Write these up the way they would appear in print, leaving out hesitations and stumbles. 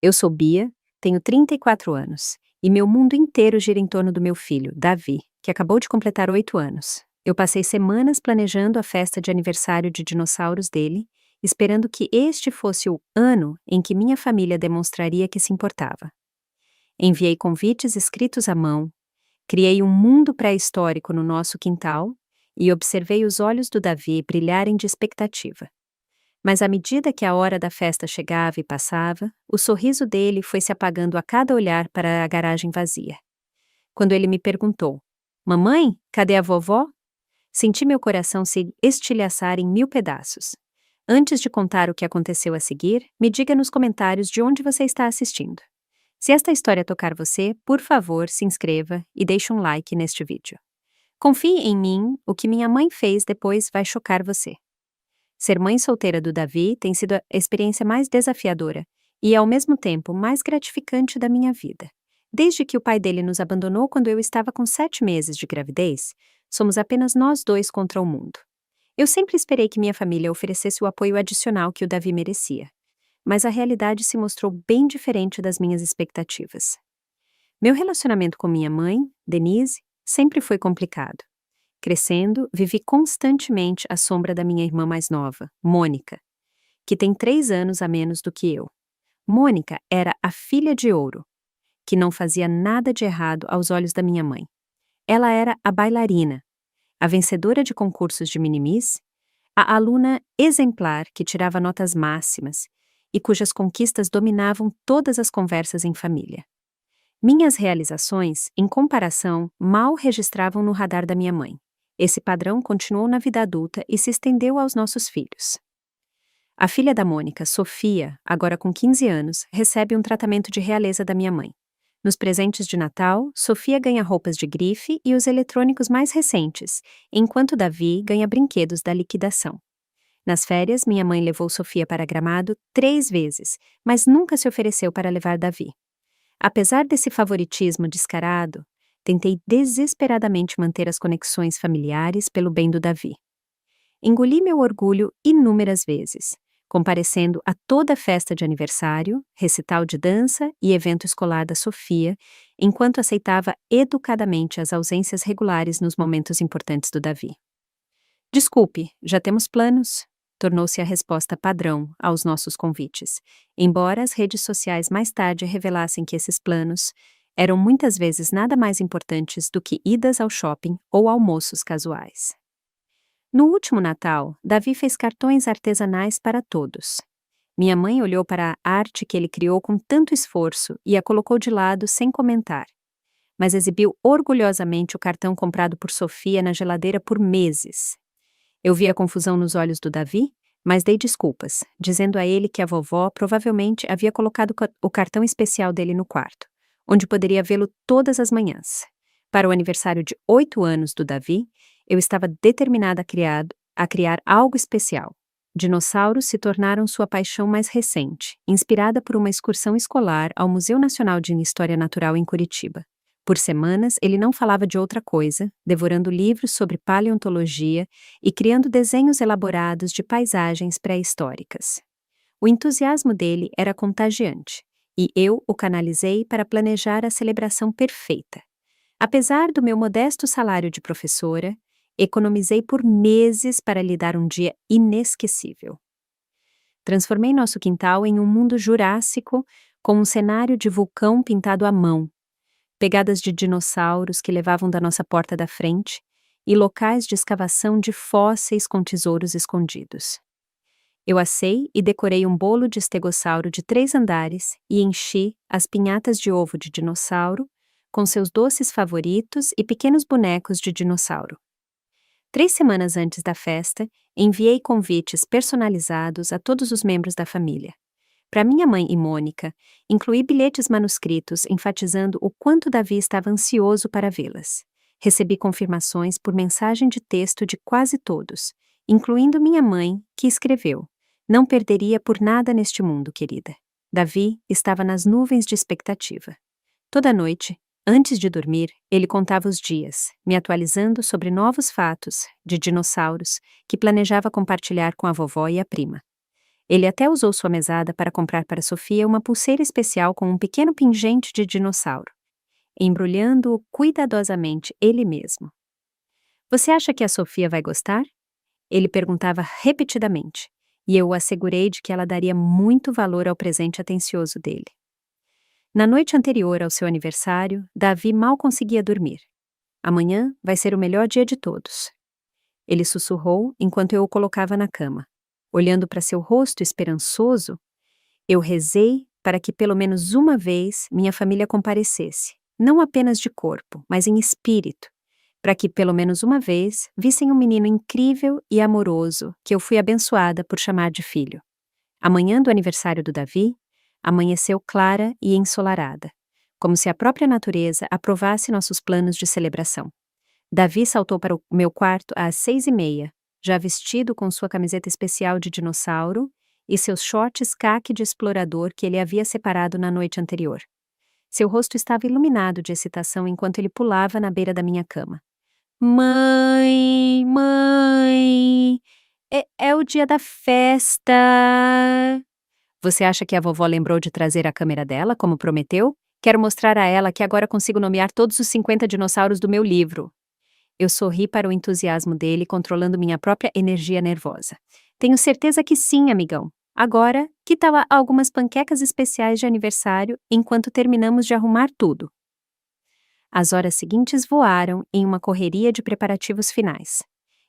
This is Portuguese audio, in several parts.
Eu sou Bia, tenho 34 anos, e meu mundo inteiro gira em torno do meu filho, Davi, que acabou de completar 8 anos. Eu passei semanas planejando a festa de aniversário de dinossauros dele, esperando que este fosse o ano em que minha família demonstraria que se importava. Enviei convites escritos à mão, criei um mundo pré-histórico no nosso quintal e observei os olhos do Davi brilharem de expectativa. Mas à medida que a hora da festa chegava e passava, o sorriso dele foi se apagando a cada olhar para a garagem vazia. Quando ele me perguntou: "Mamãe, cadê a vovó?", senti meu coração se estilhaçar em 1000 pedaços. Antes de contar o que aconteceu a seguir, me diga nos comentários de onde você está assistindo. Se esta história tocar você, por favor, se inscreva e deixe um like neste vídeo. Confie em mim, o que minha mãe fez depois vai chocar você. Ser mãe solteira do Davi tem sido a experiência mais desafiadora e, ao mesmo tempo, mais gratificante da minha vida. Desde que o pai dele nos abandonou quando eu estava com 7 meses de gravidez, somos apenas nós dois contra o mundo. Eu sempre esperei que minha família oferecesse o apoio adicional que o Davi merecia, mas a realidade se mostrou bem diferente das minhas expectativas. Meu relacionamento com minha mãe, Denise, sempre foi complicado. Crescendo, vivi constantemente à sombra da minha irmã mais nova, Mônica, que tem 3 anos a menos do que eu. Mônica era a filha de ouro, que não fazia nada de errado aos olhos da minha mãe. Ela era a bailarina, a vencedora de concursos de mini-miss, a aluna exemplar que tirava notas máximas e cujas conquistas dominavam todas as conversas em família. Minhas realizações, em comparação, mal registravam no radar da minha mãe. Esse padrão continuou na vida adulta e se estendeu aos nossos filhos. A filha da Mônica, Sofia, agora com 15 anos, recebe um tratamento de realeza da minha mãe. Nos presentes de Natal, Sofia ganha roupas de grife e os eletrônicos mais recentes, enquanto Davi ganha brinquedos da liquidação. Nas férias, minha mãe levou Sofia para Gramado 3 vezes, mas nunca se ofereceu para levar Davi. Apesar desse favoritismo descarado, tentei desesperadamente manter as conexões familiares pelo bem do Davi. Engoli meu orgulho inúmeras vezes, comparecendo a toda festa de aniversário, recital de dança e evento escolar da Sofia, enquanto aceitava educadamente as ausências regulares nos momentos importantes do Davi. "Desculpe, já temos planos", tornou-se a resposta padrão aos nossos convites, embora as redes sociais mais tarde revelassem que esses planos eram muitas vezes nada mais importantes do que idas ao shopping ou almoços casuais. No último Natal, Davi fez cartões artesanais para todos. Minha mãe olhou para a arte que ele criou com tanto esforço e a colocou de lado sem comentar, mas exibiu orgulhosamente o cartão comprado por Sofia na geladeira por meses. Eu vi a confusão nos olhos do Davi, mas dei desculpas, dizendo a ele que a vovó provavelmente havia colocado o cartão especial dele no quarto, onde poderia vê-lo todas as manhãs. Para o aniversário de 8 anos do Davi, eu estava determinada a criar algo especial. Dinossauros se tornaram sua paixão mais recente, inspirada por uma excursão escolar ao Museu Nacional de História Natural em Curitiba. Por semanas, ele não falava de outra coisa, devorando livros sobre paleontologia e criando desenhos elaborados de paisagens pré-históricas. O entusiasmo dele era contagiante, e eu o canalizei para planejar a celebração perfeita. Apesar do meu modesto salário de professora, economizei por meses para lhe dar um dia inesquecível. Transformei nosso quintal em um mundo jurássico, com um cenário de vulcão pintado à mão, pegadas de dinossauros que levavam da nossa porta da frente e locais de escavação de fósseis com tesouros escondidos. Eu assei e decorei um bolo de estegossauro de 3 andares e enchi as pinhatas de ovo de dinossauro com seus doces favoritos e pequenos bonecos de dinossauro. 3 semanas antes da festa, enviei convites personalizados a todos os membros da família. Para minha mãe e Mônica, incluí bilhetes manuscritos enfatizando o quanto Davi estava ansioso para vê-las. Recebi confirmações por mensagem de texto de quase todos, incluindo minha mãe, que escreveu: "Não perderia por nada neste mundo, querida." Davi estava nas nuvens de expectativa. Toda noite, antes de dormir, ele contava os dias, me atualizando sobre novos fatos de dinossauros que planejava compartilhar com a vovó e a prima. Ele até usou sua mesada para comprar para Sofia uma pulseira especial com um pequeno pingente de dinossauro, embrulhando-o cuidadosamente ele mesmo. Você acha que a Sofia vai gostar? Ele perguntava repetidamente, e eu o assegurei de que ela daria muito valor ao presente atencioso dele. Na noite anterior ao seu aniversário, Davi mal conseguia dormir. Amanhã vai ser o melhor dia de todos. Ele sussurrou enquanto eu o colocava na cama. Olhando para seu rosto esperançoso, eu rezei para que pelo menos uma vez minha família comparecesse, não apenas de corpo, mas em espírito, para que pelo menos uma vez vissem um menino incrível e amoroso que eu fui abençoada por chamar de filho. A manhã do aniversário do Davi amanheceu clara e ensolarada, como se a própria natureza aprovasse nossos planos de celebração. Davi saltou para o meu quarto às 6h30, já vestido com sua camiseta especial de dinossauro e seus shorts caque de explorador que ele havia separado na noite anterior. Seu rosto estava iluminado de excitação enquanto ele pulava na beira da minha cama. Mãe, mãe, é o dia da festa. Você acha que a vovó lembrou de trazer a câmera dela, como prometeu? Quero mostrar a ela que agora consigo nomear todos os 50 dinossauros do meu livro. Eu sorri para o entusiasmo dele, controlando minha própria energia nervosa. Tenho certeza que sim, amigão. Agora, que tal algumas panquecas especiais de aniversário enquanto terminamos de arrumar tudo? As horas seguintes voaram em uma correria de preparativos finais.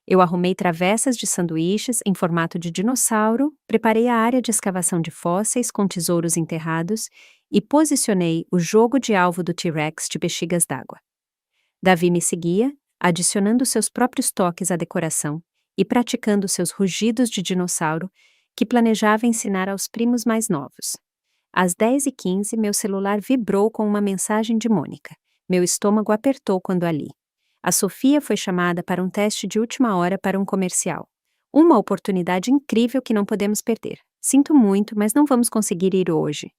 Eu arrumei travessas de sanduíches em formato de dinossauro, preparei a área de escavação de fósseis com tesouros enterrados e posicionei o jogo de alvo do T-Rex de bexigas d'água. Davi me seguia, adicionando seus próprios toques à decoração e praticando seus rugidos de dinossauro que planejava ensinar aos primos mais novos. Às 10h15, meu celular vibrou com uma mensagem de Mônica. Meu estômago apertou quando a li. A Sofia foi chamada para um teste de última hora para um comercial. Uma oportunidade incrível que não podemos perder. Sinto muito, mas não vamos conseguir ir hoje.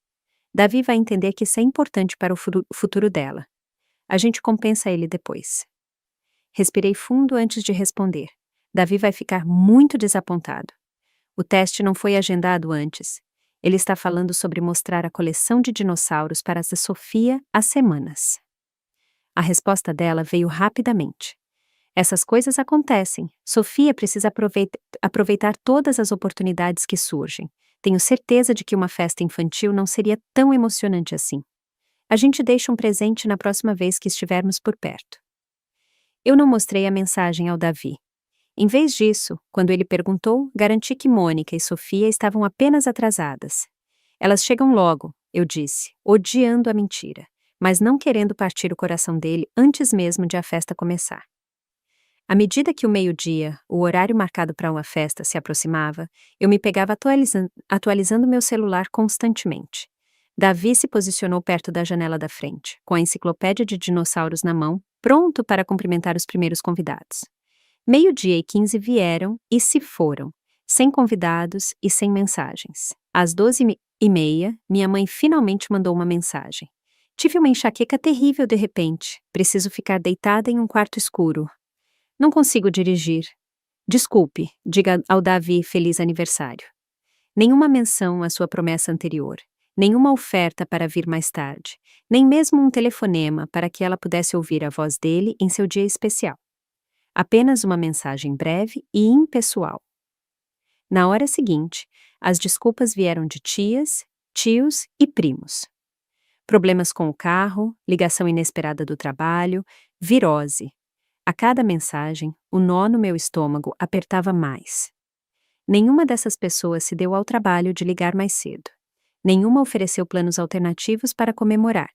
Davi vai entender que isso é importante para o futuro dela. A gente compensa ele depois. Respirei fundo antes de responder. Davi vai ficar muito desapontado. O teste não foi agendado antes. Ele está falando sobre mostrar a coleção de dinossauros para a Sofia há semanas. A resposta dela veio rapidamente. Essas coisas acontecem. Sofia precisa aproveitar todas as oportunidades que surgem. Tenho certeza de que uma festa infantil não seria tão emocionante assim. A gente deixa um presente na próxima vez que estivermos por perto. Eu não mostrei a mensagem ao Davi. Em vez disso, quando ele perguntou, garanti que Mônica e Sofia estavam apenas atrasadas. Elas chegam logo, eu disse, odiando a mentira, mas não querendo partir o coração dele antes mesmo de a festa começar. À medida que o meio-dia, o horário marcado para uma festa, se aproximava, eu me pegava atualizando meu celular constantemente. Davi se posicionou perto da janela da frente, com a enciclopédia de dinossauros na mão, pronto para cumprimentar os primeiros convidados. 12h15 vieram e se foram, sem convidados e sem mensagens. Às 12h30, minha mãe finalmente mandou uma mensagem. Tive uma enxaqueca terrível de repente. Preciso ficar deitada em um quarto escuro. Não consigo dirigir. Desculpe, diga ao Davi feliz aniversário. Nenhuma menção à sua promessa anterior. Nenhuma oferta para vir mais tarde. Nem mesmo um telefonema para que ela pudesse ouvir a voz dele em seu dia especial. Apenas uma mensagem breve e impessoal. Na hora seguinte, as desculpas vieram de tias, tios e primos. Problemas com o carro, ligação inesperada do trabalho, virose. A cada mensagem, o nó no meu estômago apertava mais. Nenhuma dessas pessoas se deu ao trabalho de ligar mais cedo. Nenhuma ofereceu planos alternativos para comemorar.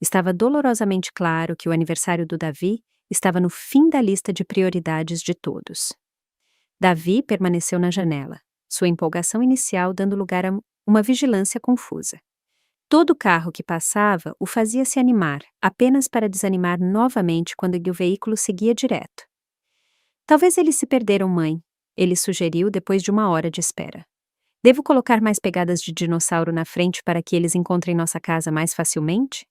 Estava dolorosamente claro que o aniversário do Davi estava no fim da lista de prioridades de todos. Davi permaneceu na janela, sua empolgação inicial dando lugar a uma vigilância confusa. Todo carro que passava o fazia se animar, apenas para desanimar novamente quando o veículo seguia direto. Talvez eles se perderam, mãe, ele sugeriu depois de uma hora de espera. Devo colocar mais pegadas de dinossauro na frente para que eles encontrem nossa casa mais facilmente?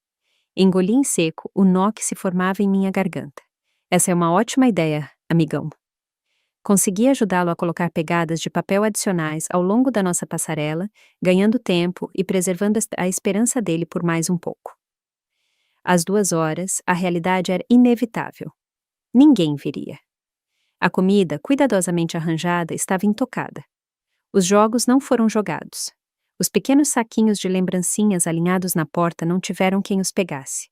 Engoli em seco o nó que se formava em minha garganta. Essa é uma ótima ideia, amigão. Consegui ajudá-lo a colocar pegadas de papel adicionais ao longo da nossa passarela, ganhando tempo e preservando a esperança dele por mais um pouco. Às 2 horas, a realidade era inevitável. Ninguém viria. A comida, cuidadosamente arranjada, estava intocada. Os jogos não foram jogados. Os pequenos saquinhos de lembrancinhas alinhados na porta não tiveram quem os pegasse.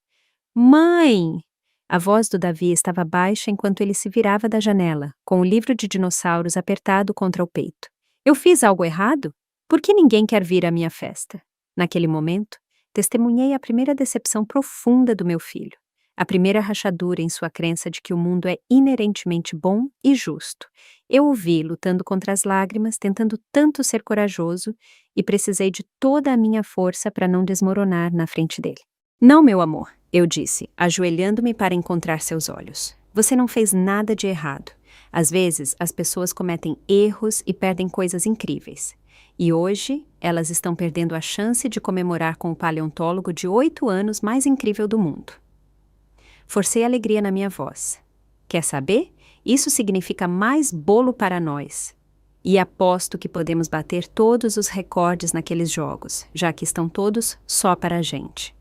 Mãe! A voz do Davi estava baixa enquanto ele se virava da janela, com o livro de dinossauros apertado contra o peito. Eu fiz algo errado? Por que ninguém quer vir à minha festa? Naquele momento, testemunhei a primeira decepção profunda do meu filho. A primeira rachadura em sua crença de que o mundo é inerentemente bom e justo. Eu o vi lutando contra as lágrimas, tentando tanto ser corajoso, e precisei de toda a minha força para não desmoronar na frente dele. Não, meu amor, eu disse, ajoelhando-me para encontrar seus olhos. Você não fez nada de errado. Às vezes, as pessoas cometem erros e perdem coisas incríveis. E hoje, elas estão perdendo a chance de comemorar com o paleontólogo de 8 anos mais incrível do mundo. Forcei alegria na minha voz. Quer saber? Isso significa mais bolo para nós. E aposto que podemos bater todos os recordes naqueles jogos, já que estão todos só para a gente.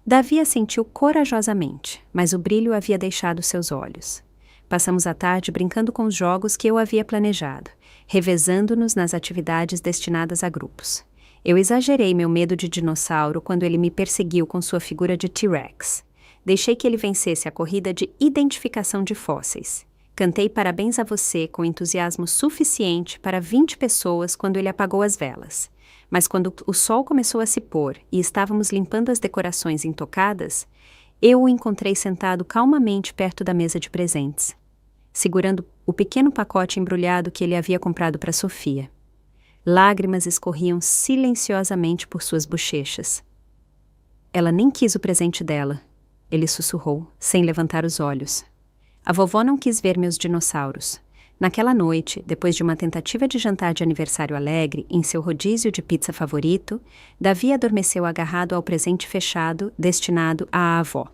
Davi assentiu corajosamente, mas o brilho havia deixado seus olhos. Passamos a tarde brincando com os jogos que eu havia planejado, revezando-nos nas atividades destinadas a grupos. Eu exagerei meu medo de dinossauro quando ele me perseguiu com sua figura de T-Rex. Deixei que ele vencesse a corrida de identificação de fósseis. Cantei parabéns a você com entusiasmo suficiente para 20 pessoas quando ele apagou as velas. Mas quando o sol começou a se pôr e estávamos limpando as decorações intocadas, eu o encontrei sentado calmamente perto da mesa de presentes, segurando o pequeno pacote embrulhado que ele havia comprado para Sofia. Lágrimas escorriam silenciosamente por suas bochechas. Ela nem quis o presente dela, ele sussurrou, sem levantar os olhos. A vovó não quis ver meus dinossauros. Naquela noite, depois de uma tentativa de jantar de aniversário alegre em seu rodízio de pizza favorito, Davi adormeceu agarrado ao presente fechado destinado à avó.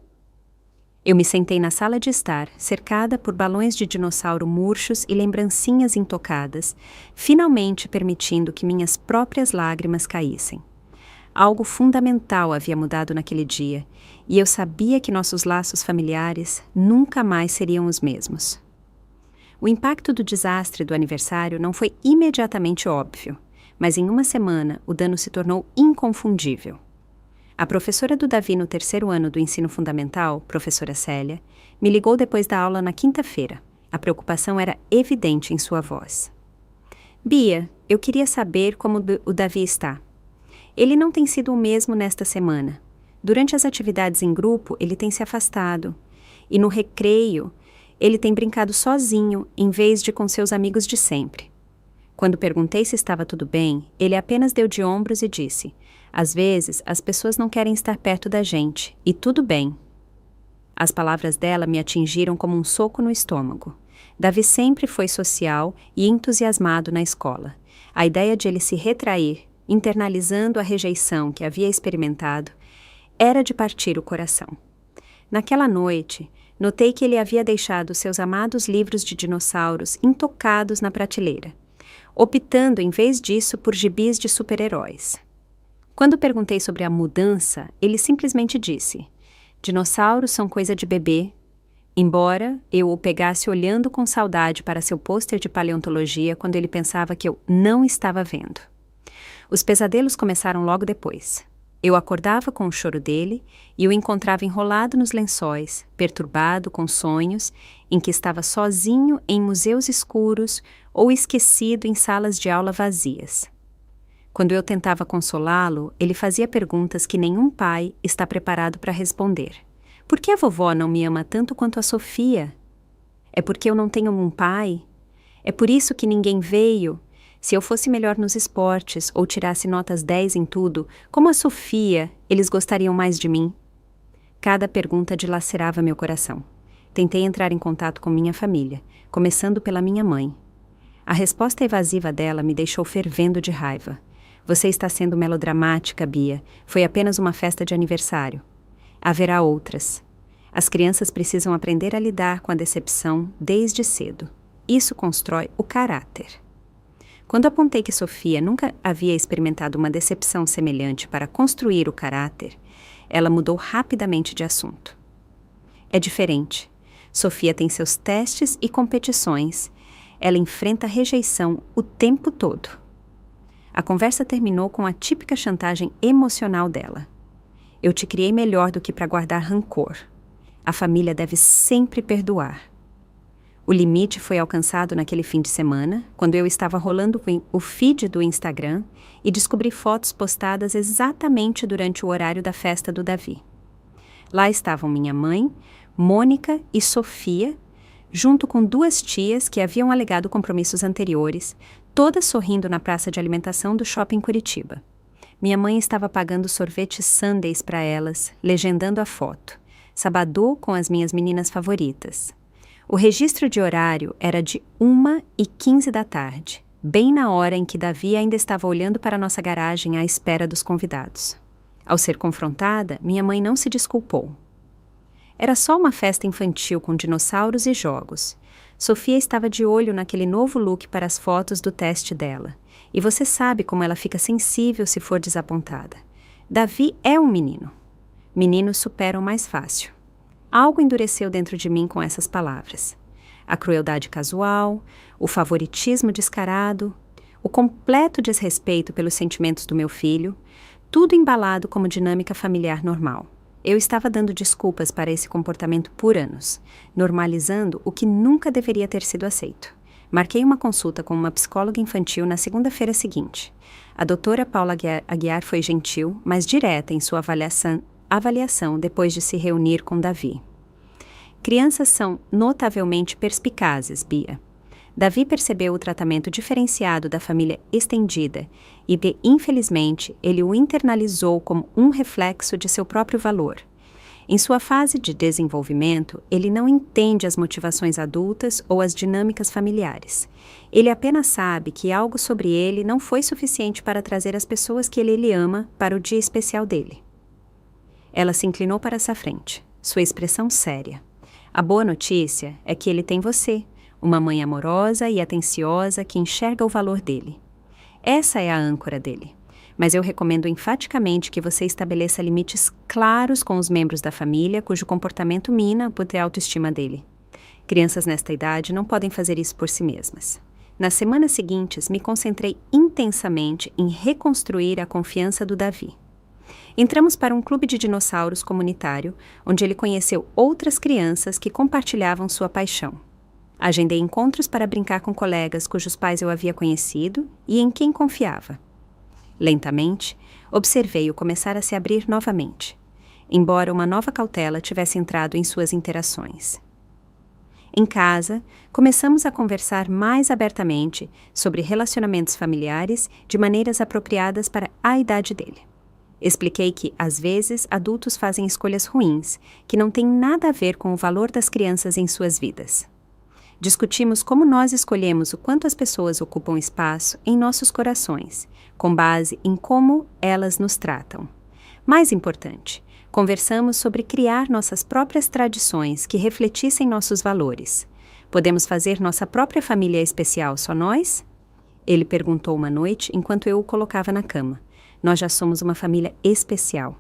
Eu me sentei na sala de estar, cercada por balões de dinossauro murchos e lembrancinhas intocadas, finalmente permitindo que minhas próprias lágrimas caíssem. Algo fundamental havia mudado naquele dia, e eu sabia que nossos laços familiares nunca mais seriam os mesmos. O impacto do desastre do aniversário não foi imediatamente óbvio, mas em uma semana o dano se tornou inconfundível. A professora do Davi no 3º ano do ensino fundamental, professora Célia, me ligou depois da aula na quinta-feira. A preocupação era evidente em sua voz. Bia, eu queria saber como o Davi está. Ele não tem sido o mesmo nesta semana. Durante as atividades em grupo, ele tem se afastado. E no recreio, ele tem brincado sozinho, em vez de com seus amigos de sempre. Quando perguntei se estava tudo bem, ele apenas deu de ombros e disse: às vezes, as pessoas não querem estar perto da gente, e tudo bem. As palavras dela me atingiram como um soco no estômago. Davi sempre foi social e entusiasmado na escola. A ideia de ele se retrair, internalizando a rejeição que havia experimentado, era de partir o coração. Naquela noite, notei que ele havia deixado seus amados livros de dinossauros intocados na prateleira, optando em vez disso por gibis de super-heróis. Quando perguntei sobre a mudança, ele simplesmente disse: dinossauros são coisa de bebê, embora eu o pegasse olhando com saudade para seu pôster de paleontologia quando ele pensava que eu não estava vendo. Os pesadelos começaram logo depois. Eu acordava com o choro dele e o encontrava enrolado nos lençóis, perturbado com sonhos em que estava sozinho em museus escuros ou esquecido em salas de aula vazias. Quando eu tentava consolá-lo, ele fazia perguntas que nenhum pai está preparado para responder. Por que a vovó não me ama tanto quanto a Sofia? É porque eu não tenho um pai? É por isso que ninguém veio? Se eu fosse melhor nos esportes ou tirasse notas 10 em tudo, como a Sofia, eles gostariam mais de mim? Cada pergunta dilacerava meu coração. Tentei entrar em contato com minha família, começando pela minha mãe. A resposta evasiva dela me deixou fervendo de raiva. Você está sendo melodramática, Bia. Foi apenas uma festa de aniversário. Haverá outras. As crianças precisam aprender a lidar com a decepção desde cedo. isso constrói o caráter. Quando apontei que Sofia nunca havia experimentado uma decepção semelhante para construir o caráter, ela mudou rapidamente de assunto. É diferente. Sofia tem seus testes e competições. Ela enfrenta rejeição o tempo todo. A conversa terminou com a típica chantagem emocional dela. Eu te criei melhor do que para guardar rancor. A família deve sempre perdoar. O limite foi alcançado naquele fim de semana, quando eu estava rolando o feed do Instagram e descobri fotos postadas exatamente durante o horário da festa do Davi. Lá estavam minha mãe, Mônica e Sofia, junto com 2 tias que haviam alegado compromissos anteriores, todas sorrindo na praça de alimentação do shopping Curitiba. Minha mãe estava pagando sorvetes sundaes para elas, legendando a foto. Sabadô com as minhas meninas favoritas. O registro de horário era de 1h15 da tarde, bem na hora em que Davi ainda estava olhando para nossa garagem à espera dos convidados. Ao ser confrontada, minha mãe não se desculpou. Era só uma festa infantil com dinossauros e jogos. Sofia estava de olho naquele novo look para as fotos do teste dela. E você sabe como ela fica sensível se for desapontada. Davi é um menino. Meninos superam mais fácil. Algo endureceu dentro de mim com essas palavras. A crueldade casual, o favoritismo descarado, o completo desrespeito pelos sentimentos do meu filho, tudo embalado como dinâmica familiar normal. Eu estava dando desculpas para esse comportamento por anos, normalizando o que nunca deveria ter sido aceito. Marquei uma consulta com uma psicóloga infantil na segunda-feira seguinte. A doutora Paula Aguiar foi gentil, mas direta em sua avaliação depois de se reunir com Davi. Crianças são notavelmente perspicazes, Bia. Davi percebeu o tratamento diferenciado da família estendida e, infelizmente, ele o internalizou como um reflexo de seu próprio valor. Em sua fase de desenvolvimento, ele não entende as motivações adultas ou as dinâmicas familiares. Ele apenas sabe que algo sobre ele não foi suficiente para trazer as pessoas que ele ama para o dia especial dele. Ela se inclinou para essa frente, sua expressão séria. A boa notícia é que ele tem você, uma mãe amorosa e atenciosa que enxerga o valor dele. Essa é a âncora dele. Mas eu recomendo enfaticamente que você estabeleça limites claros com os membros da família cujo comportamento mina a autoestima dele. Crianças nesta idade não podem fazer isso por si mesmas. Nas semanas seguintes, me concentrei intensamente em reconstruir a confiança do Davi. Entramos para um clube de dinossauros comunitário, onde ele conheceu outras crianças que compartilhavam sua paixão. Agendei encontros para brincar com colegas cujos pais eu havia conhecido e em quem confiava. Lentamente, observei-o começar a se abrir novamente, embora uma nova cautela tivesse entrado em suas interações. Em casa, começamos a conversar mais abertamente sobre relacionamentos familiares de maneiras apropriadas para a idade dele. Expliquei que, às vezes, adultos fazem escolhas ruins, que não têm nada a ver com o valor das crianças em suas vidas. Discutimos como nós escolhemos o quanto as pessoas ocupam espaço em nossos corações, com base em como elas nos tratam. Mais importante, conversamos sobre criar nossas próprias tradições que refletissem nossos valores. Podemos fazer nossa própria família especial só nós? Ele perguntou uma noite enquanto eu o colocava na cama. Nós já somos uma família especial.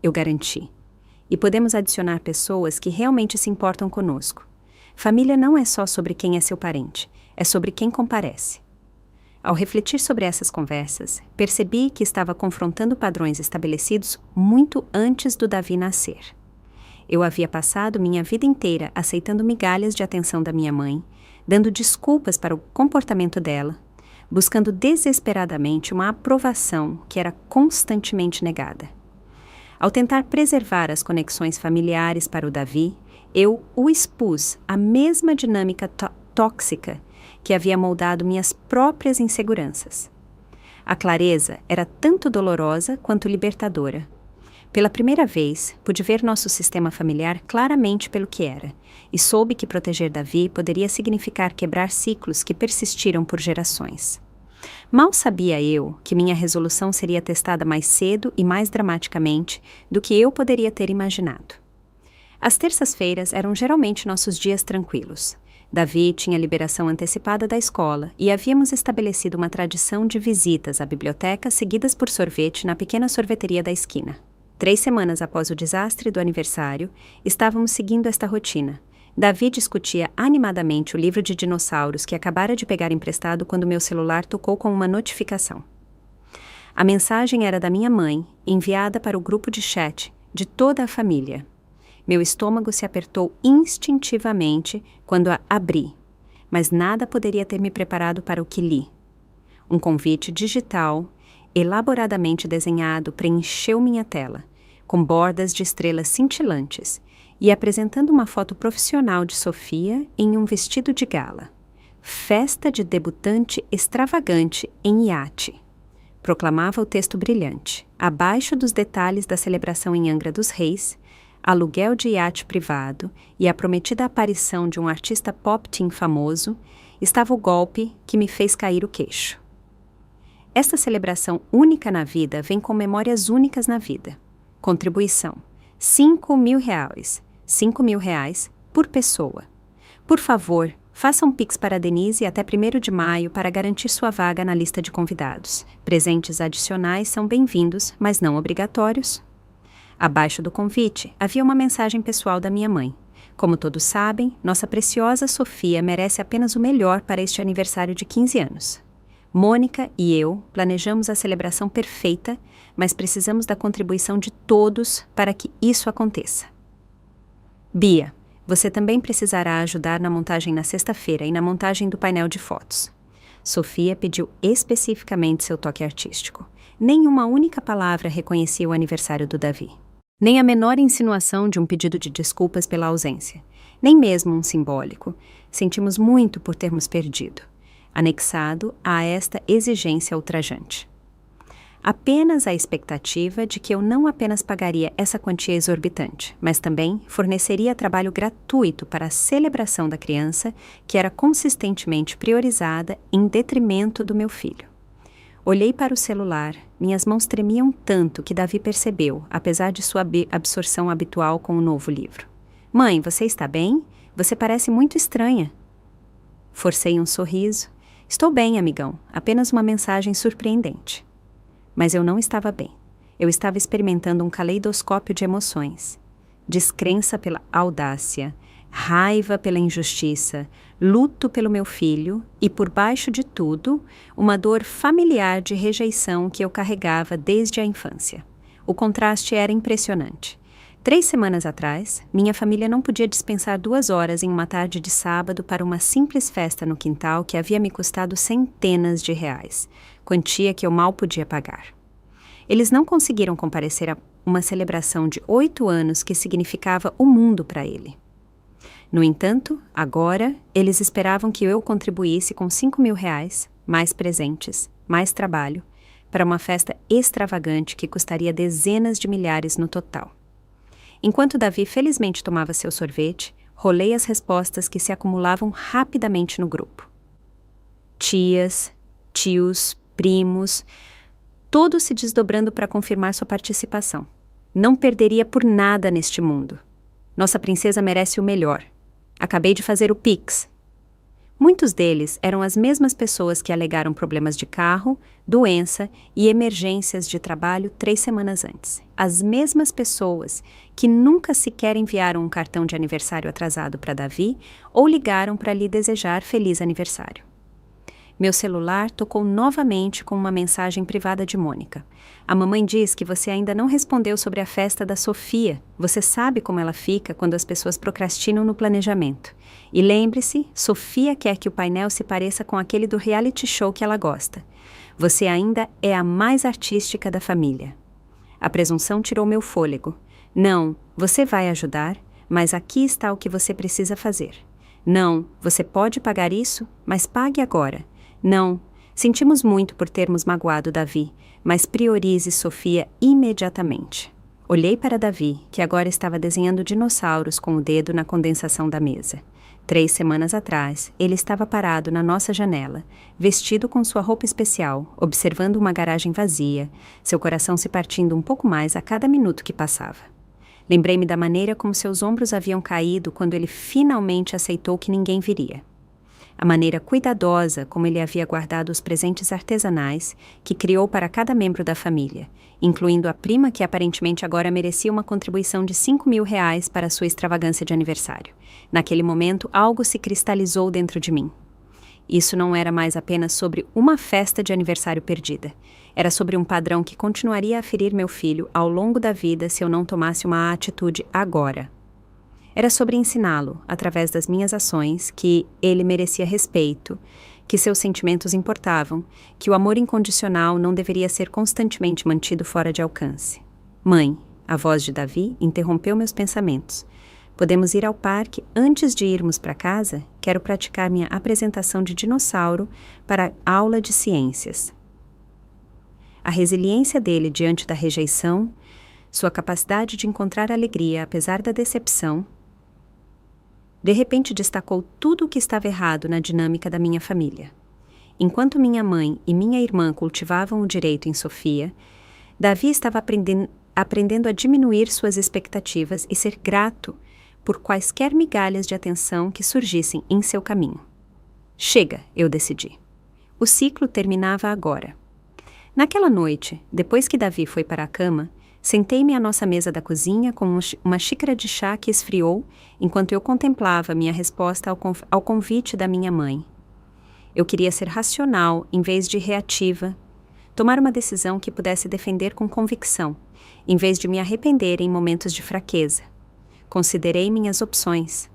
Eu garanti. E podemos adicionar pessoas que realmente se importam conosco. Família não é só sobre quem é seu parente, é sobre quem comparece. Ao refletir sobre essas conversas, percebi que estava confrontando padrões estabelecidos muito antes do Davi nascer. Eu havia passado minha vida inteira aceitando migalhas de atenção da minha mãe, dando desculpas para o comportamento dela, buscando desesperadamente uma aprovação que era constantemente negada. Ao tentar preservar as conexões familiares para o Davi, eu o expus à mesma dinâmica tóxica que havia moldado minhas próprias inseguranças. A clareza era tanto dolorosa quanto libertadora. Pela primeira vez, pude ver nosso sistema familiar claramente pelo que era, e soube que proteger Davi poderia significar quebrar ciclos que persistiram por gerações. Mal sabia eu que minha resolução seria testada mais cedo e mais dramaticamente do que eu poderia ter imaginado. As terças-feiras eram geralmente nossos dias tranquilos. Davi tinha liberação antecipada da escola e havíamos estabelecido uma tradição de visitas à biblioteca seguidas por sorvete na pequena sorveteria da esquina. 3 semanas após o desastre do aniversário, estávamos seguindo esta rotina. Davi discutia animadamente o livro de dinossauros que acabara de pegar emprestado quando meu celular tocou com uma notificação. A mensagem era da minha mãe, enviada para o grupo de chat de toda a família. Meu estômago se apertou instintivamente quando a abri, mas nada poderia ter me preparado para o que li. Um convite digital, elaboradamente desenhado, preencheu minha tela, com bordas de estrelas cintilantes, e apresentando uma foto profissional de Sofia em um vestido de gala. Festa de debutante extravagante em iate. Proclamava o texto brilhante. Abaixo dos detalhes da celebração em Angra dos Reis, aluguel de iate privado e a prometida aparição de um artista pop teen famoso, estava o golpe que me fez cair o queixo. Esta celebração única na vida vem com memórias únicas na vida. Contribuição: R$5.000. R$5.000 por pessoa. Por favor, faça um Pix para a Denise até 1º de maio para garantir sua vaga na lista de convidados. Presentes adicionais são bem-vindos, mas não obrigatórios. Abaixo do convite, havia uma mensagem pessoal da minha mãe. Como todos sabem, nossa preciosa Sofia merece apenas o melhor para este aniversário de 15 anos. Mônica e eu planejamos a celebração perfeita, mas precisamos da contribuição de todos para que isso aconteça. Bia, você também precisará ajudar na montagem na sexta-feira e na montagem do painel de fotos. Sofia pediu especificamente seu toque artístico. Nem uma única palavra reconhecia o aniversário do Davi. Nem a menor insinuação de um pedido de desculpas pela ausência. Nem mesmo um simbólico. Sentimos muito por termos perdido. Anexado a esta exigência ultrajante. Apenas a expectativa de que eu não apenas pagaria essa quantia exorbitante, mas também forneceria trabalho gratuito para a celebração da criança, que era consistentemente priorizada em detrimento do meu filho. Olhei para o celular, minhas mãos tremiam tanto que Davi percebeu, apesar de sua absorção habitual com o novo livro. Mãe, você está bem? Você parece muito estranha. Forcei um sorriso. Estou bem, amigão, apenas uma mensagem surpreendente. Mas eu não estava bem. Eu estava experimentando um caleidoscópio de emoções. Descrença pela audácia, raiva pela injustiça, luto pelo meu filho e, por baixo de tudo, uma dor familiar de rejeição que eu carregava desde a infância. O contraste era impressionante. 3 semanas atrás, minha família não podia dispensar 2 horas em uma tarde de sábado para uma simples festa no quintal que havia me custado centenas de reais, quantia que eu mal podia pagar. Eles não conseguiram comparecer a uma celebração de 8 anos que significava o mundo para ele. No entanto, agora, eles esperavam que eu contribuísse com R$5.000, mais presentes, mais trabalho, para uma festa extravagante que custaria dezenas de milhares no total. Enquanto Davi felizmente tomava seu sorvete, rolei as respostas que se acumulavam rapidamente no grupo. Tias, tios, primos, todos se desdobrando para confirmar sua participação. Não perderia por nada neste mundo. Nossa princesa merece o melhor. Acabei de fazer o Pix. Muitos deles eram as mesmas pessoas que alegaram problemas de carro, doença e emergências de trabalho 3 semanas antes. As mesmas pessoas que nunca sequer enviaram um cartão de aniversário atrasado para Davi ou ligaram para lhe desejar feliz aniversário. Meu celular tocou novamente com uma mensagem privada de Mônica. A mamãe diz que você ainda não respondeu sobre a festa da Sofia. Você sabe como ela fica quando as pessoas procrastinam no planejamento. E lembre-se, Sofia quer que o painel se pareça com aquele do reality show que ela gosta. Você ainda é a mais artística da família. A presunção tirou meu fôlego. Não, você vai ajudar, mas aqui está o que você precisa fazer. Não, você pode pagar isso, mas pague agora. Não, sentimos muito por termos magoado Davi, mas priorize Sofia imediatamente. Olhei para Davi, que agora estava desenhando dinossauros com o dedo na condensação da mesa. 3 semanas atrás, ele estava parado na nossa janela, vestido com sua roupa especial, observando uma garagem vazia, seu coração se partindo um pouco mais a cada minuto que passava. Lembrei-me da maneira como seus ombros haviam caído quando ele finalmente aceitou que ninguém viria. A maneira cuidadosa como ele havia guardado os presentes artesanais que criou para cada membro da família, incluindo a prima que aparentemente agora merecia uma contribuição de R$ 5.000 para sua extravagância de aniversário. Naquele momento, algo se cristalizou dentro de mim. Isso não era mais apenas sobre uma festa de aniversário perdida. Era sobre um padrão que continuaria a ferir meu filho ao longo da vida se eu não tomasse uma atitude agora. Era sobre ensiná-lo, através das minhas ações, que ele merecia respeito, que seus sentimentos importavam, que o amor incondicional não deveria ser constantemente mantido fora de alcance. Mãe, a voz de Davi interrompeu meus pensamentos. Podemos ir ao parque antes de irmos para casa? Quero praticar minha apresentação de dinossauro para a aula de ciências. A resiliência dele diante da rejeição, sua capacidade de encontrar alegria apesar da decepção, de repente destacou tudo o que estava errado na dinâmica da minha família. Enquanto minha mãe e minha irmã cultivavam o direito em Sofia, Davi estava aprendendo a diminuir suas expectativas e ser grato por quaisquer migalhas de atenção que surgissem em seu caminho. Chega, eu decidi. O ciclo terminava agora. Naquela noite, depois que Davi foi para a cama, sentei-me à nossa mesa da cozinha com uma xícara de chá que esfriou enquanto eu contemplava minha resposta ao convite da minha mãe. Eu queria ser racional em vez de reativa, tomar uma decisão que pudesse defender com convicção, em vez de me arrepender em momentos de fraqueza. Considerei minhas opções.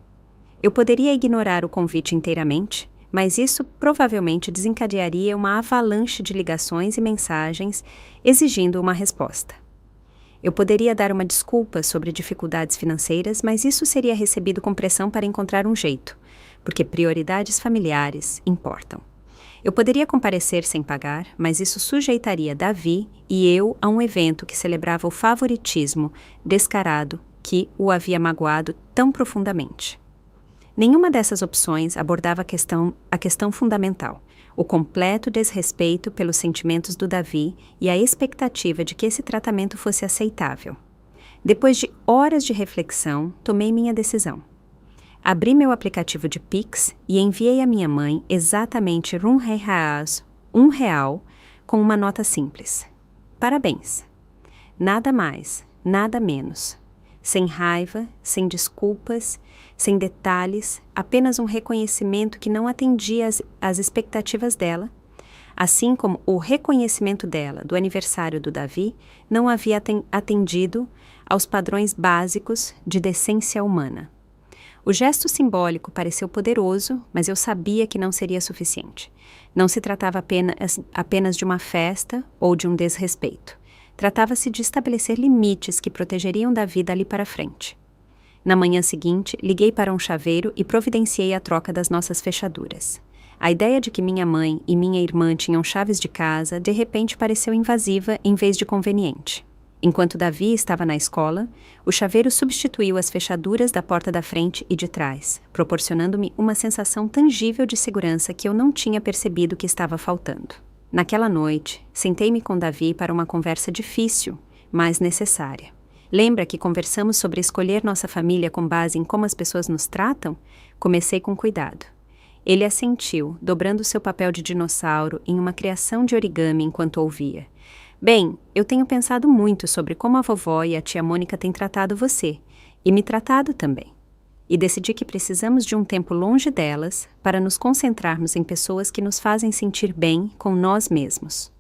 Eu poderia ignorar o convite inteiramente, mas isso provavelmente desencadearia uma avalanche de ligações e mensagens exigindo uma resposta. Eu poderia dar uma desculpa sobre dificuldades financeiras, mas isso seria recebido com pressão para encontrar um jeito, porque prioridades familiares importam. Eu poderia comparecer sem pagar, mas isso sujeitaria Davi e eu a um evento que celebrava o favoritismo descarado que o havia magoado tão profundamente. Nenhuma dessas opções abordava a questão fundamental, o completo desrespeito pelos sentimentos do Davi e a expectativa de que esse tratamento fosse aceitável. Depois de horas de reflexão, tomei minha decisão. Abri meu aplicativo de Pix e enviei à minha mãe exatamente R$ 1 com uma nota simples. Parabéns. Nada mais, nada menos. Sem raiva, sem desculpas, sem detalhes, apenas um reconhecimento que não atendia às expectativas dela, assim como o reconhecimento dela do aniversário do Davi não havia atendido aos padrões básicos de decência humana. O gesto simbólico pareceu poderoso, mas eu sabia que não seria suficiente. Não se tratava apenas de uma festa ou de um desrespeito. Tratava-se de estabelecer limites que protegeriam Davi dali para frente. Na manhã seguinte, liguei para um chaveiro e providenciei a troca das nossas fechaduras. A ideia de que minha mãe e minha irmã tinham chaves de casa, de repente pareceu invasiva em vez de conveniente. Enquanto Davi estava na escola, o chaveiro substituiu as fechaduras da porta da frente e de trás, proporcionando-me uma sensação tangível de segurança que eu não tinha percebido que estava faltando. Naquela noite, sentei-me com Davi para uma conversa difícil, mas necessária. Lembra que conversamos sobre escolher nossa família com base em como as pessoas nos tratam? Comecei com cuidado. Ele assentiu, dobrando seu papel de dinossauro em uma criação de origami enquanto ouvia. Bem, eu tenho pensado muito sobre como a vovó e a tia Mônica têm tratado você, e me tratado também. E decidi que precisamos de um tempo longe delas para nos concentrarmos em pessoas que nos fazem sentir bem com nós mesmos.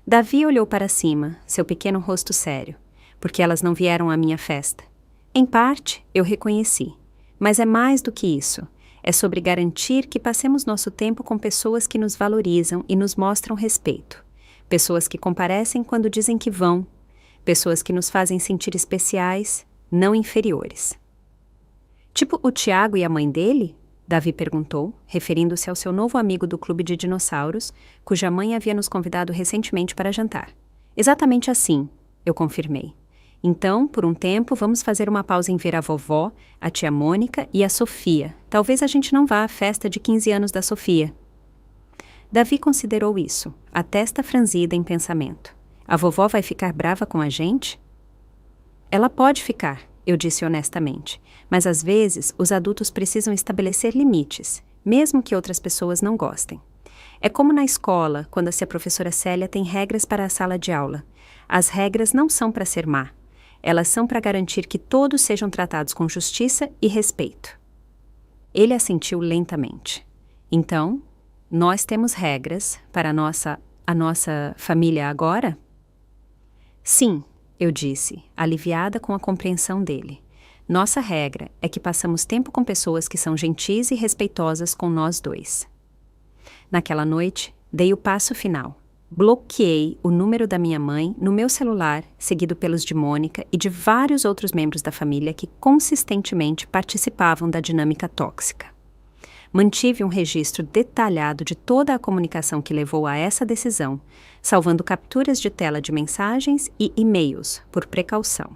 Davi olhou para cima, seu pequeno rosto sério, porque elas não vieram à minha festa. Em parte, eu reconheci, mas é mais do que isso. É sobre garantir que passemos nosso tempo com pessoas que nos valorizam e nos mostram respeito. Pessoas que comparecem quando dizem que vão. Pessoas que nos fazem sentir especiais, não inferiores. Tipo o Tiago e a mãe dele? Davi perguntou, referindo-se ao seu novo amigo do clube de dinossauros, cuja mãe havia nos convidado recentemente para jantar. Exatamente assim, eu confirmei. Então, por um tempo, vamos fazer uma pausa em ver a vovó, a tia Mônica e a Sofia. Talvez a gente não vá à festa de 15 anos da Sofia. Davi considerou isso, a testa franzida em pensamento. A vovó vai ficar brava com a gente? Ela pode ficar, eu disse honestamente, mas às vezes os adultos precisam estabelecer limites, mesmo que outras pessoas não gostem. É como na escola, quando a professora Célia tem regras para a sala de aula. As regras não são para ser má. Elas são para garantir que todos sejam tratados com justiça e respeito. Ele assentiu lentamente. Então, nós temos regras para a nossa família agora? Sim, eu disse, aliviada com a compreensão dele. Nossa regra é que passamos tempo com pessoas que são gentis e respeitosas com nós dois. Naquela noite, dei o passo final. Bloqueei o número da minha mãe no meu celular, seguido pelos de Mônica e de vários outros membros da família que consistentemente participavam da dinâmica tóxica. Mantive um registro detalhado de toda a comunicação que levou a essa decisão, salvando capturas de tela de mensagens e e-mails, por precaução.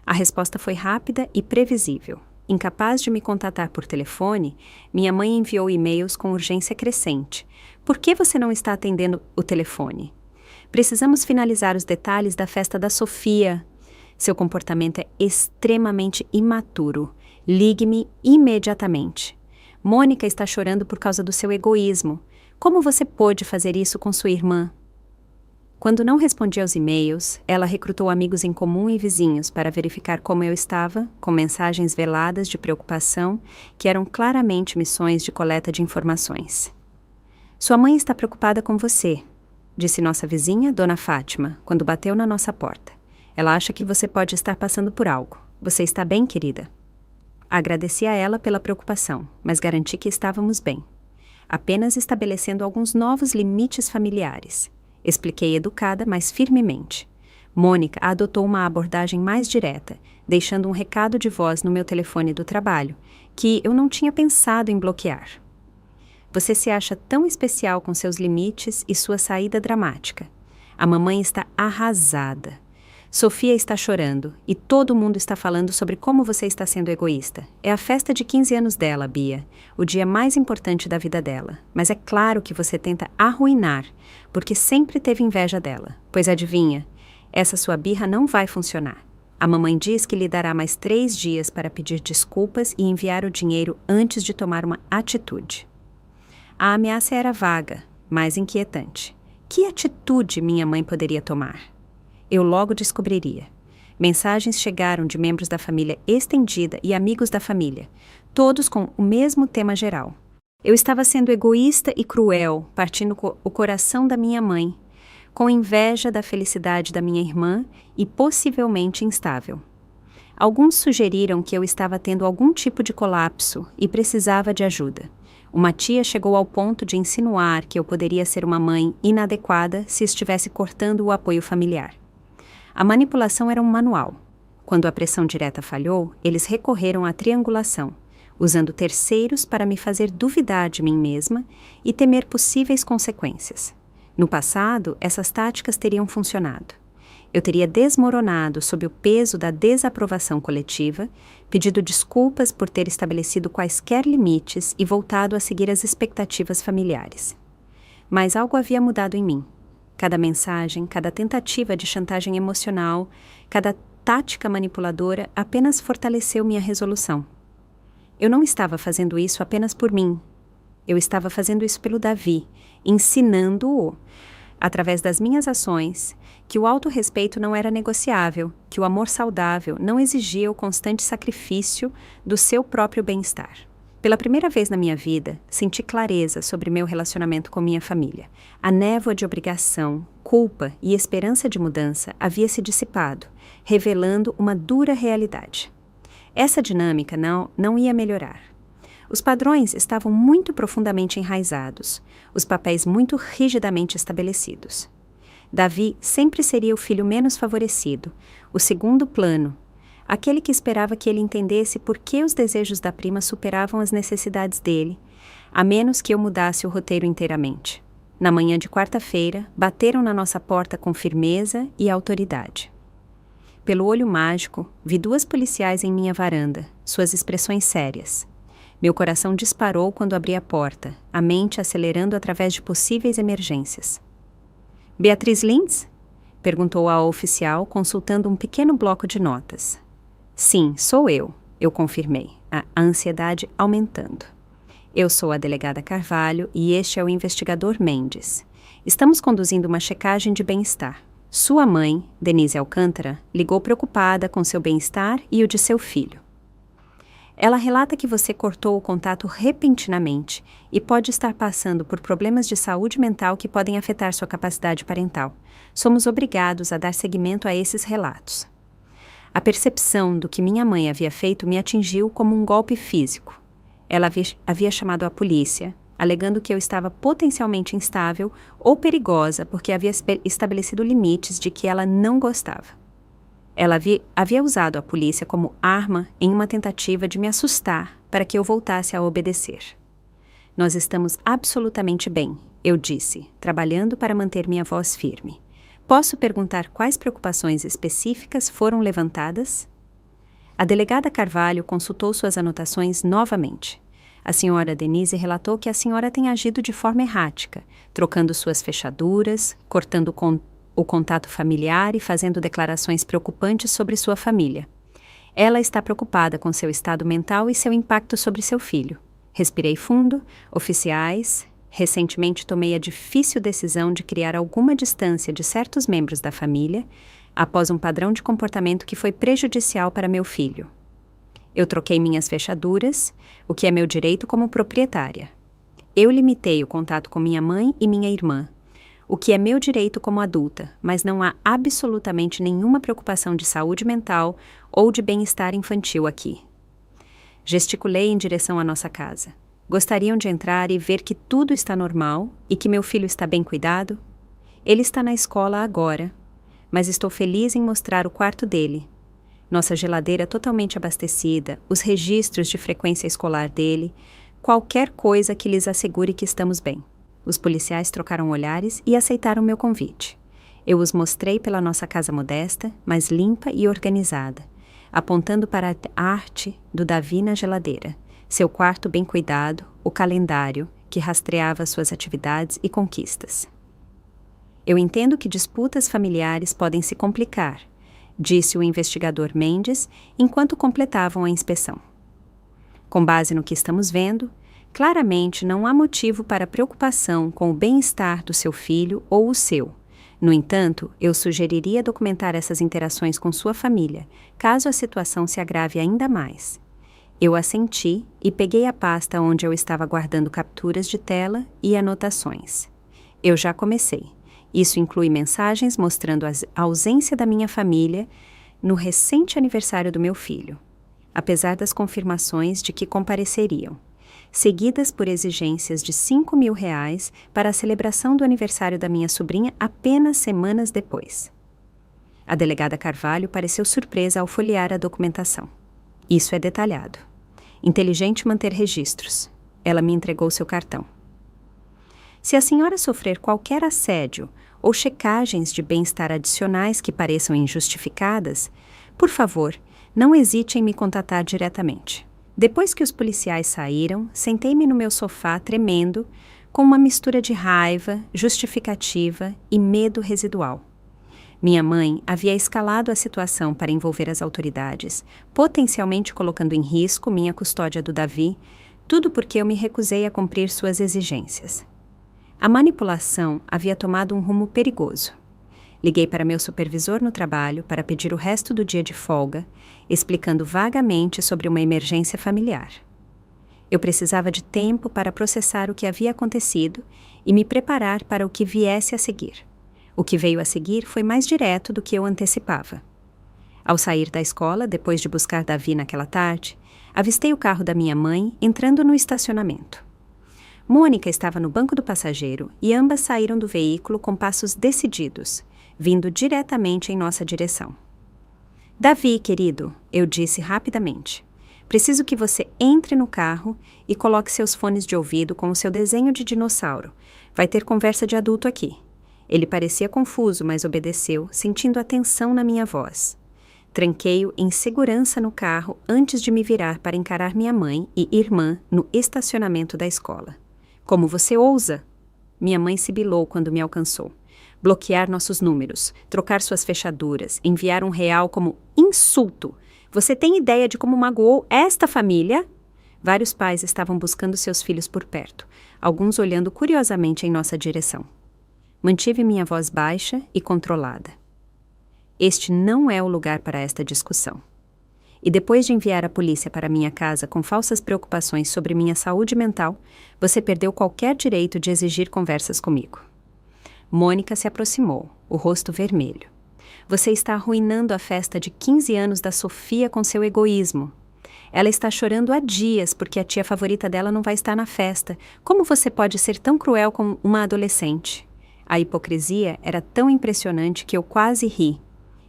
A resposta foi rápida e previsível. Incapaz de me contatar por telefone, minha mãe enviou e-mails com urgência crescente. Por que você não está atendendo o telefone? Precisamos finalizar os detalhes da festa da Sofia. Seu comportamento é extremamente imaturo. Ligue-me imediatamente. Mônica está chorando por causa do seu egoísmo. Como você pôde fazer isso com sua irmã? Quando não respondi aos e-mails, ela recrutou amigos em comum e vizinhos para verificar como eu estava, com mensagens veladas de preocupação, que eram claramente missões de coleta de informações. Sua mãe está preocupada com você, disse nossa vizinha, Dona Fátima, quando bateu na nossa porta. Ela acha que você pode estar passando por algo. Você está bem, querida? Agradeci a ela pela preocupação, mas garanti que estávamos bem. Apenas estabelecendo alguns novos limites familiares. Expliquei educada, mas firmemente. Mônica adotou uma abordagem mais direta, deixando um recado de voz no meu telefone do trabalho, que eu não tinha pensado em bloquear. Você se acha tão especial com seus limites e sua saída dramática. A mamãe está arrasada. Sofia está chorando e todo mundo está falando sobre como você está sendo egoísta. É a festa de 15 anos dela, Bia, o dia mais importante da vida dela. Mas é claro que você tenta arruinar, porque sempre teve inveja dela. Pois adivinha, essa sua birra não vai funcionar. A mamãe diz que lhe dará mais 3 dias para pedir desculpas e enviar o dinheiro antes de tomar uma atitude. A ameaça era vaga, mas inquietante. Que atitude minha mãe poderia tomar? Eu logo descobriria. Mensagens chegaram de membros da família estendida e amigos da família, todos com o mesmo tema geral. Eu estava sendo egoísta e cruel, partindo o coração da minha mãe, com inveja da felicidade da minha irmã e possivelmente instável. Alguns sugeriram que eu estava tendo algum tipo de colapso e precisava de ajuda. Uma tia chegou ao ponto de insinuar que eu poderia ser uma mãe inadequada se estivesse cortando o apoio familiar. A manipulação era um manual. Quando a pressão direta falhou, eles recorreram à triangulação, usando terceiros para me fazer duvidar de mim mesma e temer possíveis consequências. No passado, essas táticas teriam funcionado. Eu teria desmoronado sob o peso da desaprovação coletiva, pedido desculpas por ter estabelecido quaisquer limites e voltado a seguir as expectativas familiares. Mas algo havia mudado em mim. Cada mensagem, cada tentativa de chantagem emocional, cada tática manipuladora apenas fortaleceu minha resolução. Eu não estava fazendo isso apenas por mim. Eu estava fazendo isso pelo Davi, ensinando-o, através das minhas ações, que o autorrespeito não era negociável, que o amor saudável não exigia o constante sacrifício do seu próprio bem-estar. Pela primeira vez na minha vida, senti clareza sobre meu relacionamento com minha família. A névoa de obrigação, culpa e esperança de mudança havia se dissipado, revelando uma dura realidade. Essa dinâmica não ia melhorar. Os padrões estavam muito profundamente enraizados, os papéis muito rigidamente estabelecidos. Davi sempre seria o filho menos favorecido, o segundo plano, aquele que esperava que ele entendesse por que os desejos da prima superavam as necessidades dele, a menos que eu mudasse o roteiro inteiramente. Na manhã de quarta-feira, bateram na nossa porta com firmeza e autoridade. Pelo olho mágico, vi 2 policiais em minha varanda, suas expressões sérias. Meu coração disparou quando abri a porta, a mente acelerando através de possíveis emergências. Beatriz Lins? Perguntou a oficial, consultando um pequeno bloco de notas. Sim, sou eu confirmei, a ansiedade aumentando. Eu sou a delegada Carvalho e este é o investigador Mendes. Estamos conduzindo uma checagem de bem-estar. Sua mãe, Denise Alcântara, ligou preocupada com seu bem-estar e o de seu filho. Ela relata que você cortou o contato repentinamente e pode estar passando por problemas de saúde mental que podem afetar sua capacidade parental. Somos obrigados a dar seguimento a esses relatos. A percepção do que minha mãe havia feito me atingiu como um golpe físico. Ela havia chamado a polícia, alegando que eu estava potencialmente instável ou perigosa porque havia estabelecido limites de que ela não gostava. Ela havia usado a polícia como arma em uma tentativa de me assustar para que eu voltasse a obedecer. Nós estamos absolutamente bem, eu disse, trabalhando para manter minha voz firme. Posso perguntar quais preocupações específicas foram levantadas? A delegada Carvalho consultou suas anotações novamente. A senhora Denise relatou que a senhora tem agido de forma errática, trocando suas fechaduras, cortando o contato familiar e fazendo declarações preocupantes sobre sua família. Ela está preocupada com seu estado mental e seu impacto sobre seu filho. Respirei fundo, oficiais. Recentemente tomei a difícil decisão de criar alguma distância de certos membros da família após um padrão de comportamento que foi prejudicial para meu filho. Eu troquei minhas fechaduras, o que é meu direito como proprietária. Eu limitei o contato com minha mãe e minha irmã, o que é meu direito como adulta, mas não há absolutamente nenhuma preocupação de saúde mental ou de bem-estar infantil aqui. Gesticulei em direção à nossa casa. Gostariam de entrar e ver que tudo está normal e que meu filho está bem cuidado? Ele está na escola agora, mas estou feliz em mostrar o quarto dele. Nossa geladeira totalmente abastecida, os registros de frequência escolar dele, qualquer coisa que lhes assegure que estamos bem. Os policiais trocaram olhares e aceitaram meu convite. Eu os mostrei pela nossa casa modesta, mas limpa e organizada, apontando para a arte do Davi na geladeira, seu quarto bem cuidado, o calendário, que rastreava suas atividades e conquistas. Eu entendo que disputas familiares podem se complicar, disse o investigador Mendes enquanto completavam a inspeção. Com base no que estamos vendo, claramente não há motivo para preocupação com o bem-estar do seu filho ou o seu. No entanto, eu sugeriria documentar essas interações com sua família, caso a situação se agrave ainda mais. Eu assenti e peguei a pasta onde eu estava guardando capturas de tela e anotações. Eu já comecei. Isso inclui mensagens mostrando a ausência da minha família no recente aniversário do meu filho, apesar das confirmações de que compareceriam, seguidas por exigências de R$5.000 para a celebração do aniversário da minha sobrinha apenas semanas depois. A delegada Carvalho pareceu surpresa ao folhear a documentação. Isso é detalhado. Inteligente manter registros. Ela me entregou seu cartão. Se a senhora sofrer qualquer assédio ou checagens de bem-estar adicionais que pareçam injustificadas, por favor, não hesite em me contatar diretamente. Depois que os policiais saíram, sentei-me no meu sofá tremendo, com uma mistura de raiva, justificativa e medo residual. Minha mãe havia escalado a situação para envolver as autoridades, potencialmente colocando em risco minha custódia do Davi, tudo porque eu me recusei a cumprir suas exigências. A manipulação havia tomado um rumo perigoso. Liguei para meu supervisor no trabalho para pedir o resto do dia de folga, explicando vagamente sobre uma emergência familiar. Eu precisava de tempo para processar o que havia acontecido e me preparar para o que viesse a seguir. O que veio a seguir foi mais direto do que eu antecipava. Ao sair da escola, depois de buscar Davi naquela tarde, avistei o carro da minha mãe entrando no estacionamento. Mônica estava no banco do passageiro e ambas saíram do veículo com passos decididos, vindo diretamente em nossa direção. Davi, querido, eu disse rapidamente, preciso que você entre no carro e coloque seus fones de ouvido com o seu desenho de dinossauro. Vai ter conversa de adulto aqui. Ele parecia confuso, mas obedeceu, sentindo a tensão na minha voz. Tranquei-o em segurança no carro antes de me virar para encarar minha mãe e irmã no estacionamento da escola. Como você ousa? Minha mãe sibilou quando me alcançou. bloquear nossos números, trocar suas fechaduras, enviar um real como insulto. Você tem ideia de como magoou esta família? Vários pais estavam buscando seus filhos por perto, alguns olhando curiosamente em nossa direção. Mantive minha voz baixa e controlada. Este não é o lugar para esta discussão. E depois de enviar a polícia para minha casa com falsas preocupações sobre minha saúde mental, você perdeu qualquer direito de exigir conversas comigo. Mônica se aproximou, o rosto vermelho. Você está arruinando a festa de 15 anos da Sofia com seu egoísmo. Ela está chorando há dias porque a tia favorita dela não vai estar na festa. Como você pode ser tão cruel com uma adolescente? A hipocrisia era tão impressionante que eu quase ri.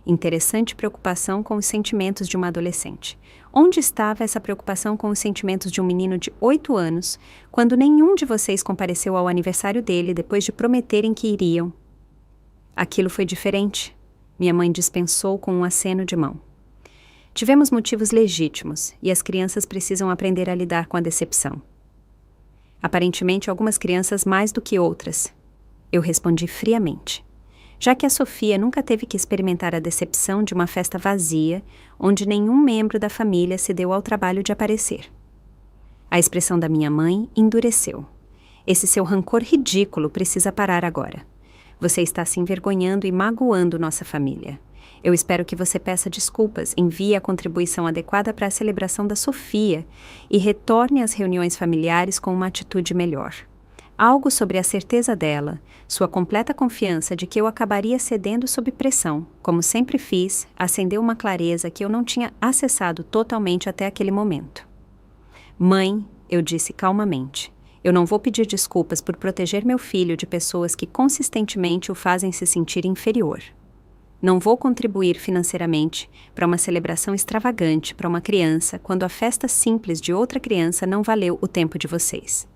Interessante preocupação com os sentimentos de uma adolescente. Onde estava essa preocupação com os sentimentos de um menino de 8 anos, quando nenhum de vocês compareceu ao aniversário dele depois de prometerem que iriam? Aquilo foi diferente. Minha mãe dispensou com um aceno de mão. Tivemos motivos legítimos, e as crianças precisam aprender a lidar com a decepção. Aparentemente, algumas crianças mais do que outras. Eu respondi friamente. Já que a Sofia nunca teve que experimentar a decepção de uma festa vazia, onde nenhum membro da família se deu ao trabalho de aparecer. A expressão da minha mãe endureceu. Esse seu rancor ridículo precisa parar agora. Você está se envergonhando e magoando nossa família. Eu espero que você peça desculpas, envie a contribuição adequada para a celebração da Sofia e retorne às reuniões familiares com uma atitude melhor. Algo sobre a certeza dela, sua completa confiança de que eu acabaria cedendo sob pressão, como sempre fiz, acendeu uma clareza que eu não tinha acessado totalmente até aquele momento. Mãe, eu disse calmamente, eu não vou pedir desculpas por proteger meu filho de pessoas que consistentemente o fazem se sentir inferior. Não vou contribuir financeiramente para uma celebração extravagante para uma criança quando a festa simples de outra criança não valeu o tempo de vocês.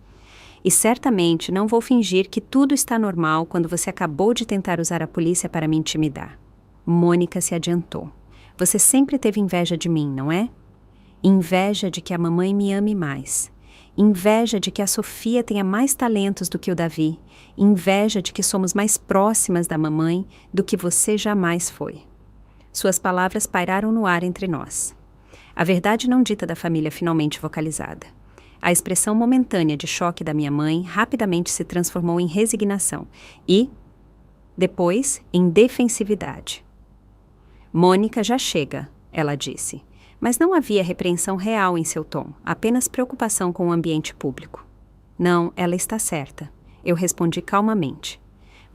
E certamente não vou fingir que tudo está normal quando você acabou de tentar usar a polícia para me intimidar. Mônica se adiantou. Você sempre teve inveja de mim, não é? Inveja de que a mamãe me ame mais. Inveja de que a Sofia tenha mais talentos do que o Davi. Inveja de que somos mais próximas da mamãe do que você jamais foi. Suas palavras pairaram no ar entre nós. A verdade não dita da família finalmente vocalizada. A expressão momentânea de choque da minha mãe rapidamente se transformou em resignação e, depois, em defensividade. Mônica já chega, ela disse, mas não havia repreensão real em seu tom, apenas preocupação com o ambiente público. Não, ela está certa, eu respondi calmamente.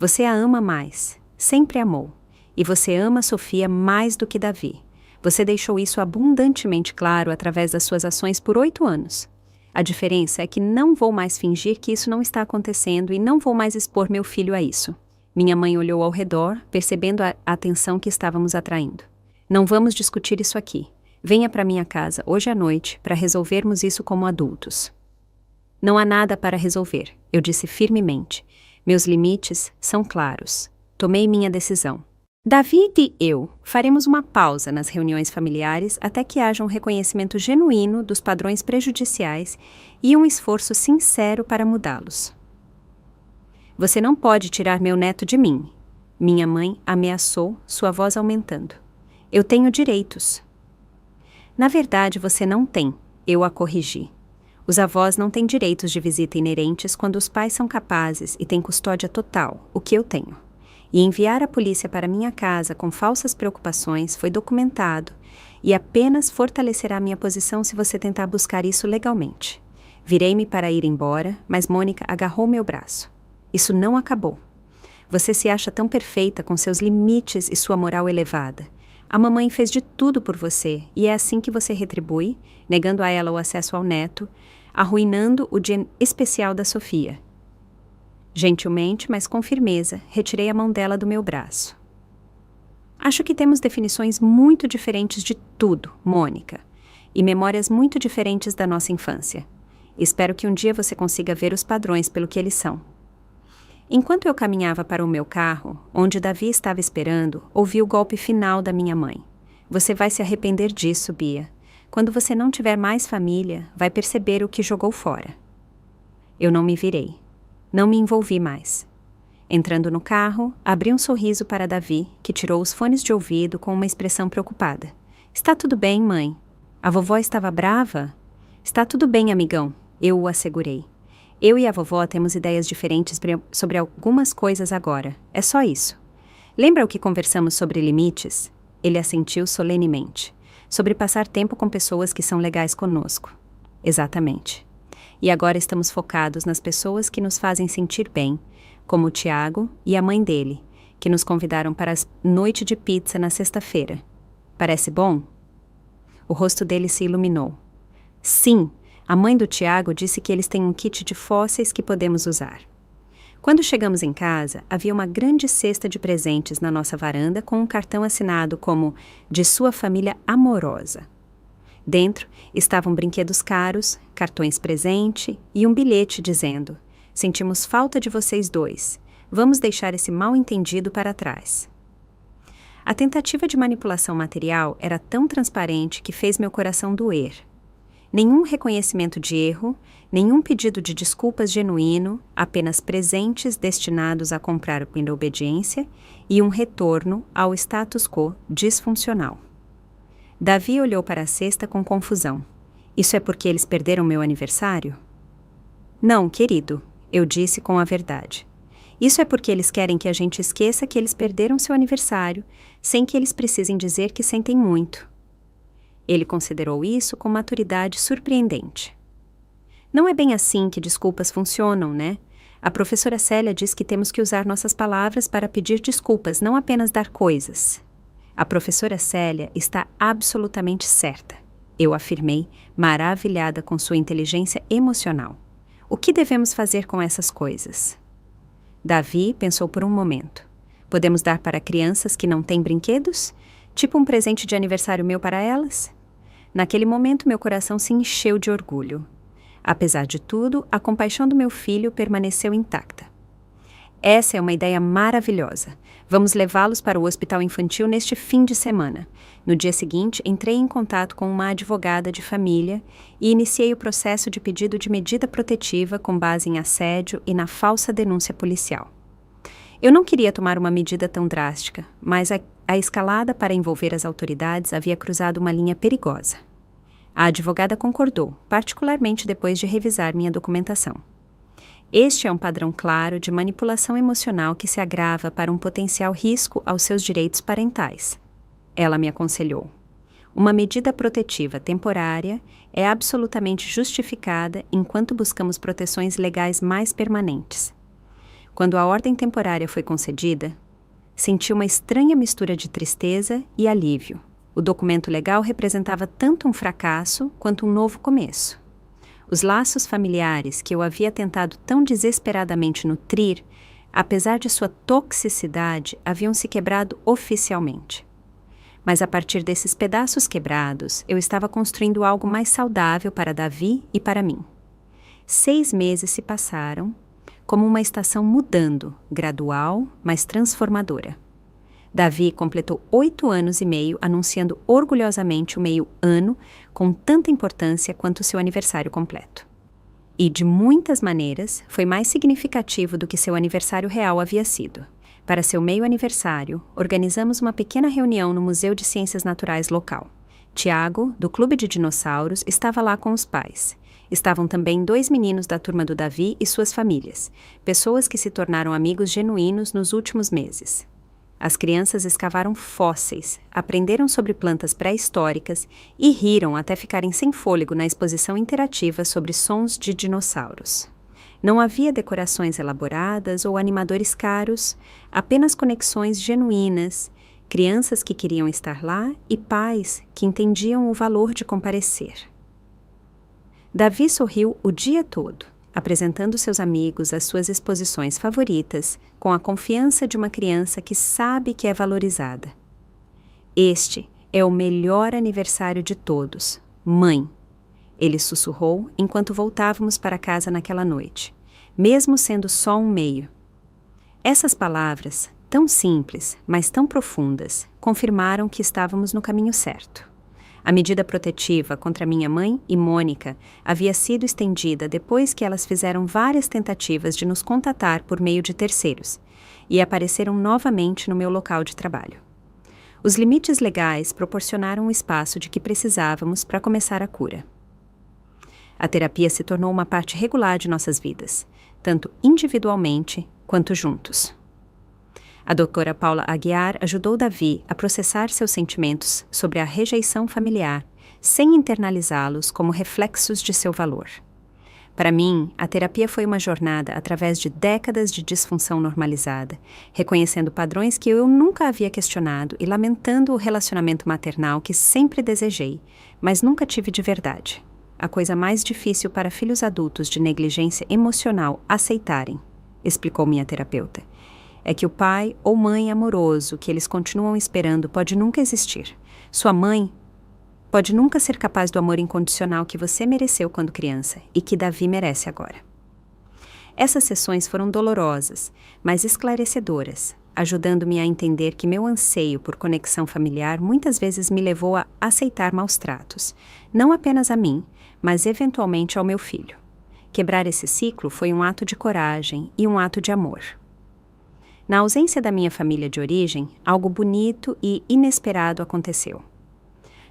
Você a ama mais, sempre amou, e você ama Sofia mais do que Davi. Você deixou isso abundantemente claro através das suas ações por 8 anos. A diferença é que não vou mais fingir que isso não está acontecendo e não vou mais expor meu filho a isso. Minha mãe olhou ao redor, percebendo a atenção que estávamos atraindo. Não vamos discutir isso aqui. Venha para minha casa hoje à noite para resolvermos isso como adultos. Não há nada para resolver, eu disse firmemente. Meus limites são claros. Tomei minha decisão. David e eu faremos uma pausa nas reuniões familiares até que haja um reconhecimento genuíno dos padrões prejudiciais e um esforço sincero para mudá-los. Você não pode tirar meu neto de mim. Minha mãe ameaçou, sua voz aumentando. Eu tenho direitos. Na verdade, você não tem, eu a corrigi. Os avós não têm direitos de visita inerentes quando os pais são capazes e têm custódia total, o que eu tenho. E enviar a polícia para minha casa com falsas preocupações foi documentado e apenas fortalecerá minha posição se você tentar buscar isso legalmente. Virei-me para ir embora, mas Mônica agarrou meu braço. Isso não acabou. Você se acha tão perfeita com seus limites e sua moral elevada. A mamãe fez de tudo por você e é assim que você retribui, negando a ela o acesso ao neto, arruinando o dia especial da Sofia. Gentilmente, mas com firmeza, retirei a mão dela do meu braço. Acho que temos definições muito diferentes de tudo, Mônica, e memórias muito diferentes da nossa infância. Espero que um dia você consiga ver os padrões pelo que eles são. Enquanto eu caminhava para o meu carro, onde Davi estava esperando, ouvi o golpe final da minha mãe. Você vai se arrepender disso, Bia. Quando você não tiver mais família, vai perceber o que jogou fora. Eu não me virei. Não me envolvi mais. Entrando no carro, abri um sorriso para Davi, que tirou os fones de ouvido com uma expressão preocupada. Está tudo bem, mãe? A vovó estava brava? Está tudo bem, amigão, eu o assegurei. Eu e a vovó temos ideias diferentes sobre algumas coisas agora. É só isso. Lembra o que conversamos sobre limites? Ele assentiu solenemente. Sobre passar tempo com pessoas que são legais conosco. Exatamente. E agora estamos focados nas pessoas que nos fazem sentir bem, como o Tiago e a mãe dele, que nos convidaram para a noite de pizza na sexta-feira. Parece bom? O rosto dele se iluminou. Sim, a mãe do Tiago disse que eles têm um kit de fósseis que podemos usar. Quando chegamos em casa, havia uma grande cesta de presentes na nossa varanda com um cartão assinado como de sua família amorosa. Dentro estavam brinquedos caros, cartões presente e um bilhete dizendo: sentimos falta de vocês dois. Vamos deixar esse mal-entendido para trás. A tentativa de manipulação material era tão transparente que fez meu coração doer. Nenhum reconhecimento de erro, nenhum pedido de desculpas genuíno, apenas presentes destinados a comprar minha obediência e um retorno ao status quo disfuncional. Davi olhou para a cesta com confusão. Isso é porque eles perderam meu aniversário? Não, querido, eu disse com a verdade. Isso é porque eles querem que a gente esqueça que eles perderam seu aniversário, sem que eles precisem dizer que sentem muito. Ele considerou isso com maturidade surpreendente. Não é bem assim que desculpas funcionam, né? A professora Célia diz que temos que usar nossas palavras para pedir desculpas, não apenas dar coisas. A professora Célia está absolutamente certa, eu afirmei, maravilhada com sua inteligência emocional. O que devemos fazer com essas coisas? Davi pensou por um momento. Podemos dar para crianças que não têm brinquedos? Tipo um presente de aniversário meu para elas? Naquele momento, meu coração se encheu de orgulho. Apesar de tudo, a compaixão do meu filho permaneceu intacta. Essa é uma ideia maravilhosa. Vamos levá-los para o hospital infantil neste fim de semana. No dia seguinte, entrei em contato com uma advogada de família e iniciei o processo de pedido de medida protetiva com base em assédio e na falsa denúncia policial. Eu não queria tomar uma medida tão drástica, mas a escalada para envolver as autoridades havia cruzado uma linha perigosa. A advogada concordou, particularmente depois de revisar minha documentação. Este é um padrão claro de manipulação emocional que se agrava para um potencial risco aos seus direitos parentais. Ela me aconselhou. Uma medida protetiva temporária é absolutamente justificada enquanto buscamos proteções legais mais permanentes. Quando a ordem temporária foi concedida, senti uma estranha mistura de tristeza e alívio. O documento legal representava tanto um fracasso quanto um novo começo. Os laços familiares que eu havia tentado tão desesperadamente nutrir, apesar de sua toxicidade, haviam se quebrado oficialmente. Mas a partir desses pedaços quebrados, eu estava construindo algo mais saudável para Davi e para mim. 6 meses se passaram, como uma estação mudando, gradual, mas transformadora. Davi completou 8 anos e meio, anunciando orgulhosamente o meio ano com tanta importância quanto seu aniversário completo. E, de muitas maneiras, foi mais significativo do que seu aniversário real havia sido. Para seu meio aniversário, organizamos uma pequena reunião no Museu de Ciências Naturais local. Tiago, do Clube de Dinossauros, estava lá com os pais. Estavam também 2 meninos da turma do Davi e suas famílias, pessoas que se tornaram amigos genuínos nos últimos meses. As crianças escavaram fósseis, aprenderam sobre plantas pré-históricas e riram até ficarem sem fôlego na exposição interativa sobre sons de dinossauros. Não havia decorações elaboradas ou animadores caros, apenas conexões genuínas, crianças que queriam estar lá e pais que entendiam o valor de comparecer. Davi sorriu o dia todo, apresentando seus amigos às suas exposições favoritas, com a confiança de uma criança que sabe que é valorizada. Este é o melhor aniversário de todos, mãe, ele sussurrou enquanto voltávamos para casa naquela noite, mesmo sendo só um meio. Essas palavras, tão simples, mas tão profundas, confirmaram que estávamos no caminho certo. A medida protetiva contra minha mãe e Mônica havia sido estendida depois que elas fizeram várias tentativas de nos contatar por meio de terceiros, e apareceram novamente no meu local de trabalho. Os limites legais proporcionaram o espaço de que precisávamos para começar a cura. A terapia se tornou uma parte regular de nossas vidas, tanto individualmente quanto juntos. A doutora Paula Aguiar ajudou Davi a processar seus sentimentos sobre a rejeição familiar, sem internalizá-los como reflexos de seu valor. Para mim, a terapia foi uma jornada através de décadas de disfunção normalizada, reconhecendo padrões que eu nunca havia questionado e lamentando o relacionamento maternal que sempre desejei, mas nunca tive de verdade. A coisa mais difícil para filhos adultos de negligência emocional aceitarem, explicou minha terapeuta, é que o pai ou mãe amoroso que eles continuam esperando pode nunca existir. Sua mãe pode nunca ser capaz do amor incondicional que você mereceu quando criança e que Davi merece agora. Essas sessões foram dolorosas, mas esclarecedoras, ajudando-me a entender que meu anseio por conexão familiar muitas vezes me levou a aceitar maus tratos, não apenas a mim, mas eventualmente ao meu filho. Quebrar esse ciclo foi um ato de coragem e um ato de amor. Na ausência da minha família de origem, algo bonito e inesperado aconteceu.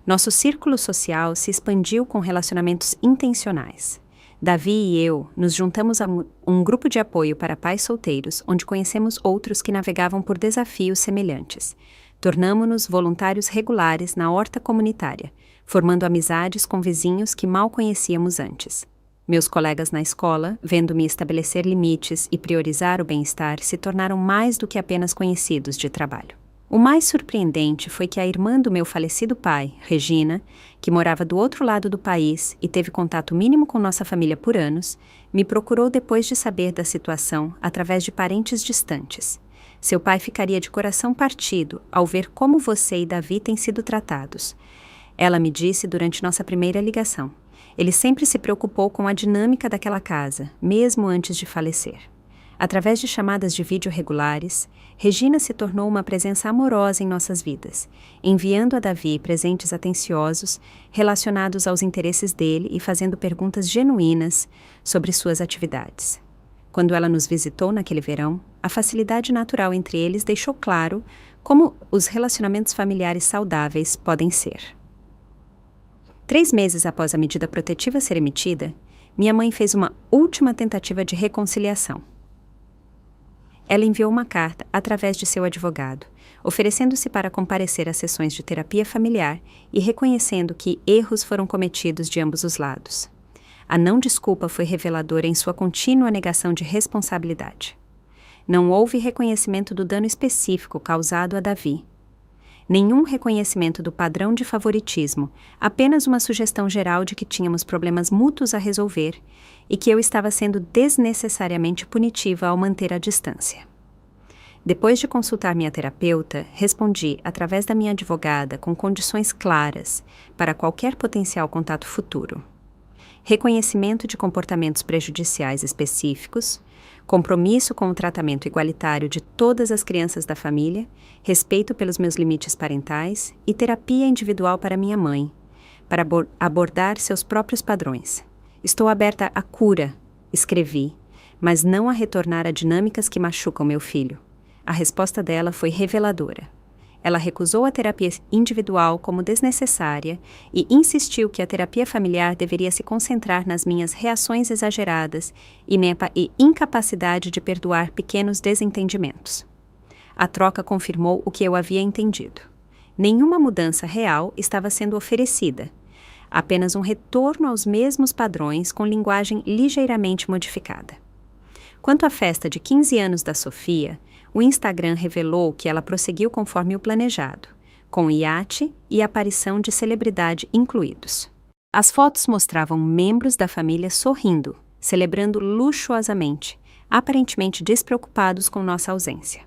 Nosso círculo social se expandiu com relacionamentos intencionais. Davi e eu nos juntamos a um grupo de apoio para pais solteiros, onde conhecemos outros que navegavam por desafios semelhantes. Tornamo-nos voluntários regulares na horta comunitária, formando amizades com vizinhos que mal conhecíamos antes. Meus colegas na escola, vendo-me estabelecer limites e priorizar o bem-estar, se tornaram mais do que apenas conhecidos de trabalho. O mais surpreendente foi que a irmã do meu falecido pai, Regina, que morava do outro lado do país e teve contato mínimo com nossa família por anos, me procurou depois de saber da situação através de parentes distantes. Seu pai ficaria de coração partido ao ver como você e Davi têm sido tratados. Ela me disse durante nossa primeira ligação. Ele sempre se preocupou com a dinâmica daquela casa, mesmo antes de falecer. Através de chamadas de vídeo regulares, Regina se tornou uma presença amorosa em nossas vidas, enviando a Davi presentes atenciosos relacionados aos interesses dele e fazendo perguntas genuínas sobre suas atividades. Quando ela nos visitou naquele verão, a facilidade natural entre eles deixou claro como os relacionamentos familiares saudáveis podem ser. 3 meses após a medida protetiva ser emitida, minha mãe fez uma última tentativa de reconciliação. Ela enviou uma carta através de seu advogado, oferecendo-se para comparecer às sessões de terapia familiar e reconhecendo que erros foram cometidos de ambos os lados. A não desculpa foi reveladora em sua contínua negação de responsabilidade. Não houve reconhecimento do dano específico causado a Davi. Nenhum reconhecimento do padrão de favoritismo, apenas uma sugestão geral de que tínhamos problemas mútuos a resolver e que eu estava sendo desnecessariamente punitiva ao manter a distância. Depois de consultar minha terapeuta, respondi através da minha advogada com condições claras para qualquer potencial contato futuro. Reconhecimento de comportamentos prejudiciais específicos, compromisso com o tratamento igualitário de todas as crianças da família, respeito pelos meus limites parentais e terapia individual para minha mãe, para abordar seus próprios padrões. Estou aberta à cura, escrevi, mas não a retornar a dinâmicas que machucam meu filho. A resposta dela foi reveladora. Ela recusou a terapia individual como desnecessária e insistiu que a terapia familiar deveria se concentrar nas minhas reações exageradas e minha incapacidade de perdoar pequenos desentendimentos. A troca confirmou o que eu havia entendido. Nenhuma mudança real estava sendo oferecida, apenas um retorno aos mesmos padrões com linguagem ligeiramente modificada. Quanto à festa de 15 anos da Sofia, o Instagram revelou que ela prosseguiu conforme o planejado, com iate e aparição de celebridade incluídos. As fotos mostravam membros da família sorrindo, celebrando luxuosamente, aparentemente despreocupados com nossa ausência.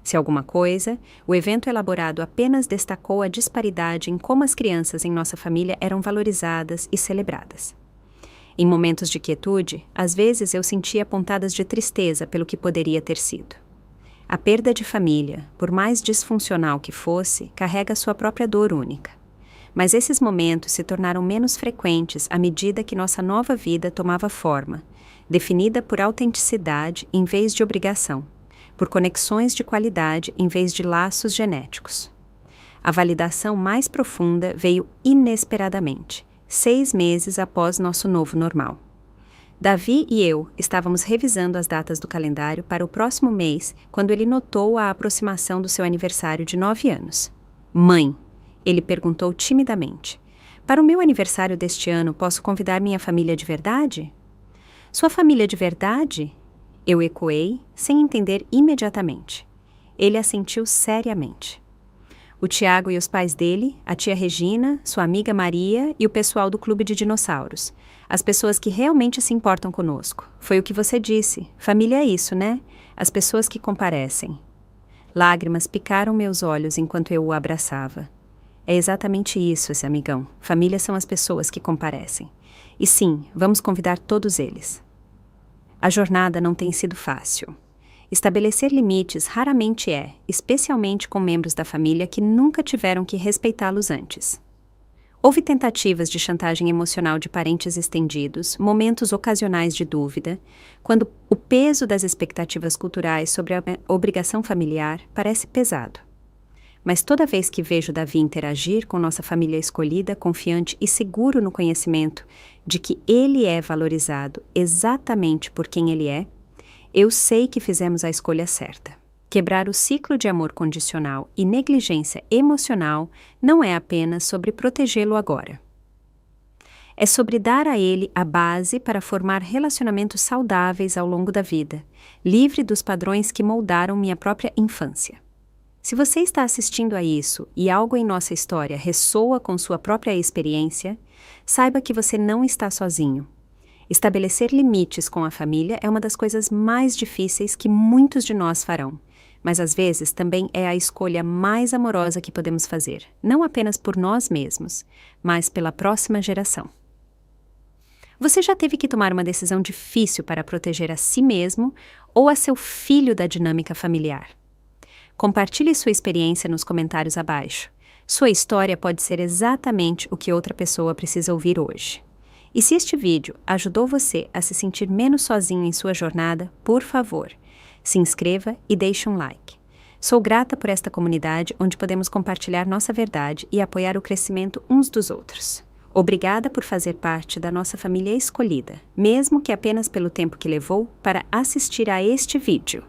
Se alguma coisa, o evento elaborado apenas destacou a disparidade em como as crianças em nossa família eram valorizadas e celebradas. Em momentos de quietude, às vezes eu sentia pontadas de tristeza pelo que poderia ter sido. A perda de família, por mais disfuncional que fosse, carrega sua própria dor única. Mas esses momentos se tornaram menos frequentes à medida que nossa nova vida tomava forma, definida por autenticidade em vez de obrigação, por conexões de qualidade em vez de laços genéticos. A validação mais profunda veio inesperadamente, 6 meses após nosso novo normal. Davi e eu estávamos revisando as datas do calendário para o próximo mês quando ele notou a aproximação do seu aniversário de 9 anos. Mãe, ele perguntou timidamente, para o meu aniversário deste ano posso convidar minha família de verdade? Sua família de verdade? Eu ecoei, sem entender imediatamente. Ele assentiu seriamente. O Tiago e os pais dele, a tia Regina, sua amiga Maria e o pessoal do Clube de Dinossauros. As pessoas que realmente se importam conosco. Foi o que você disse. Família é isso, né? As pessoas que comparecem. Lágrimas picaram meus olhos enquanto eu o abraçava. É exatamente isso, esse amigão. Família são as pessoas que comparecem. E sim, vamos convidar todos eles. A jornada não tem sido fácil. Estabelecer limites raramente é, especialmente com membros da família que nunca tiveram que respeitá-los antes. Houve tentativas de chantagem emocional de parentes estendidos, momentos ocasionais de dúvida, quando o peso das expectativas culturais sobre a obrigação familiar parece pesado. Mas toda vez que vejo Davi interagir com nossa família escolhida, confiante e seguro no conhecimento de que ele é valorizado exatamente por quem ele é, eu sei que fizemos a escolha certa. Quebrar o ciclo de amor condicional e negligência emocional não é apenas sobre protegê-lo agora. É sobre dar a ele a base para formar relacionamentos saudáveis ao longo da vida, livre dos padrões que moldaram minha própria infância. Se você está assistindo a isso e algo em nossa história ressoa com sua própria experiência, saiba que você não está sozinho. Estabelecer limites com a família é uma das coisas mais difíceis que muitos de nós farão, mas às vezes também é a escolha mais amorosa que podemos fazer, não apenas por nós mesmos, mas pela próxima geração. Você já teve que tomar uma decisão difícil para proteger a si mesmo ou a seu filho da dinâmica familiar? Compartilhe sua experiência nos comentários abaixo. Sua história pode ser exatamente o que outra pessoa precisa ouvir hoje. E se este vídeo ajudou você a se sentir menos sozinho em sua jornada, por favor, se inscreva e deixe um like. Sou grata por esta comunidade onde podemos compartilhar nossa verdade e apoiar o crescimento uns dos outros. Obrigada por fazer parte da nossa família escolhida, mesmo que apenas pelo tempo que levou para assistir a este vídeo.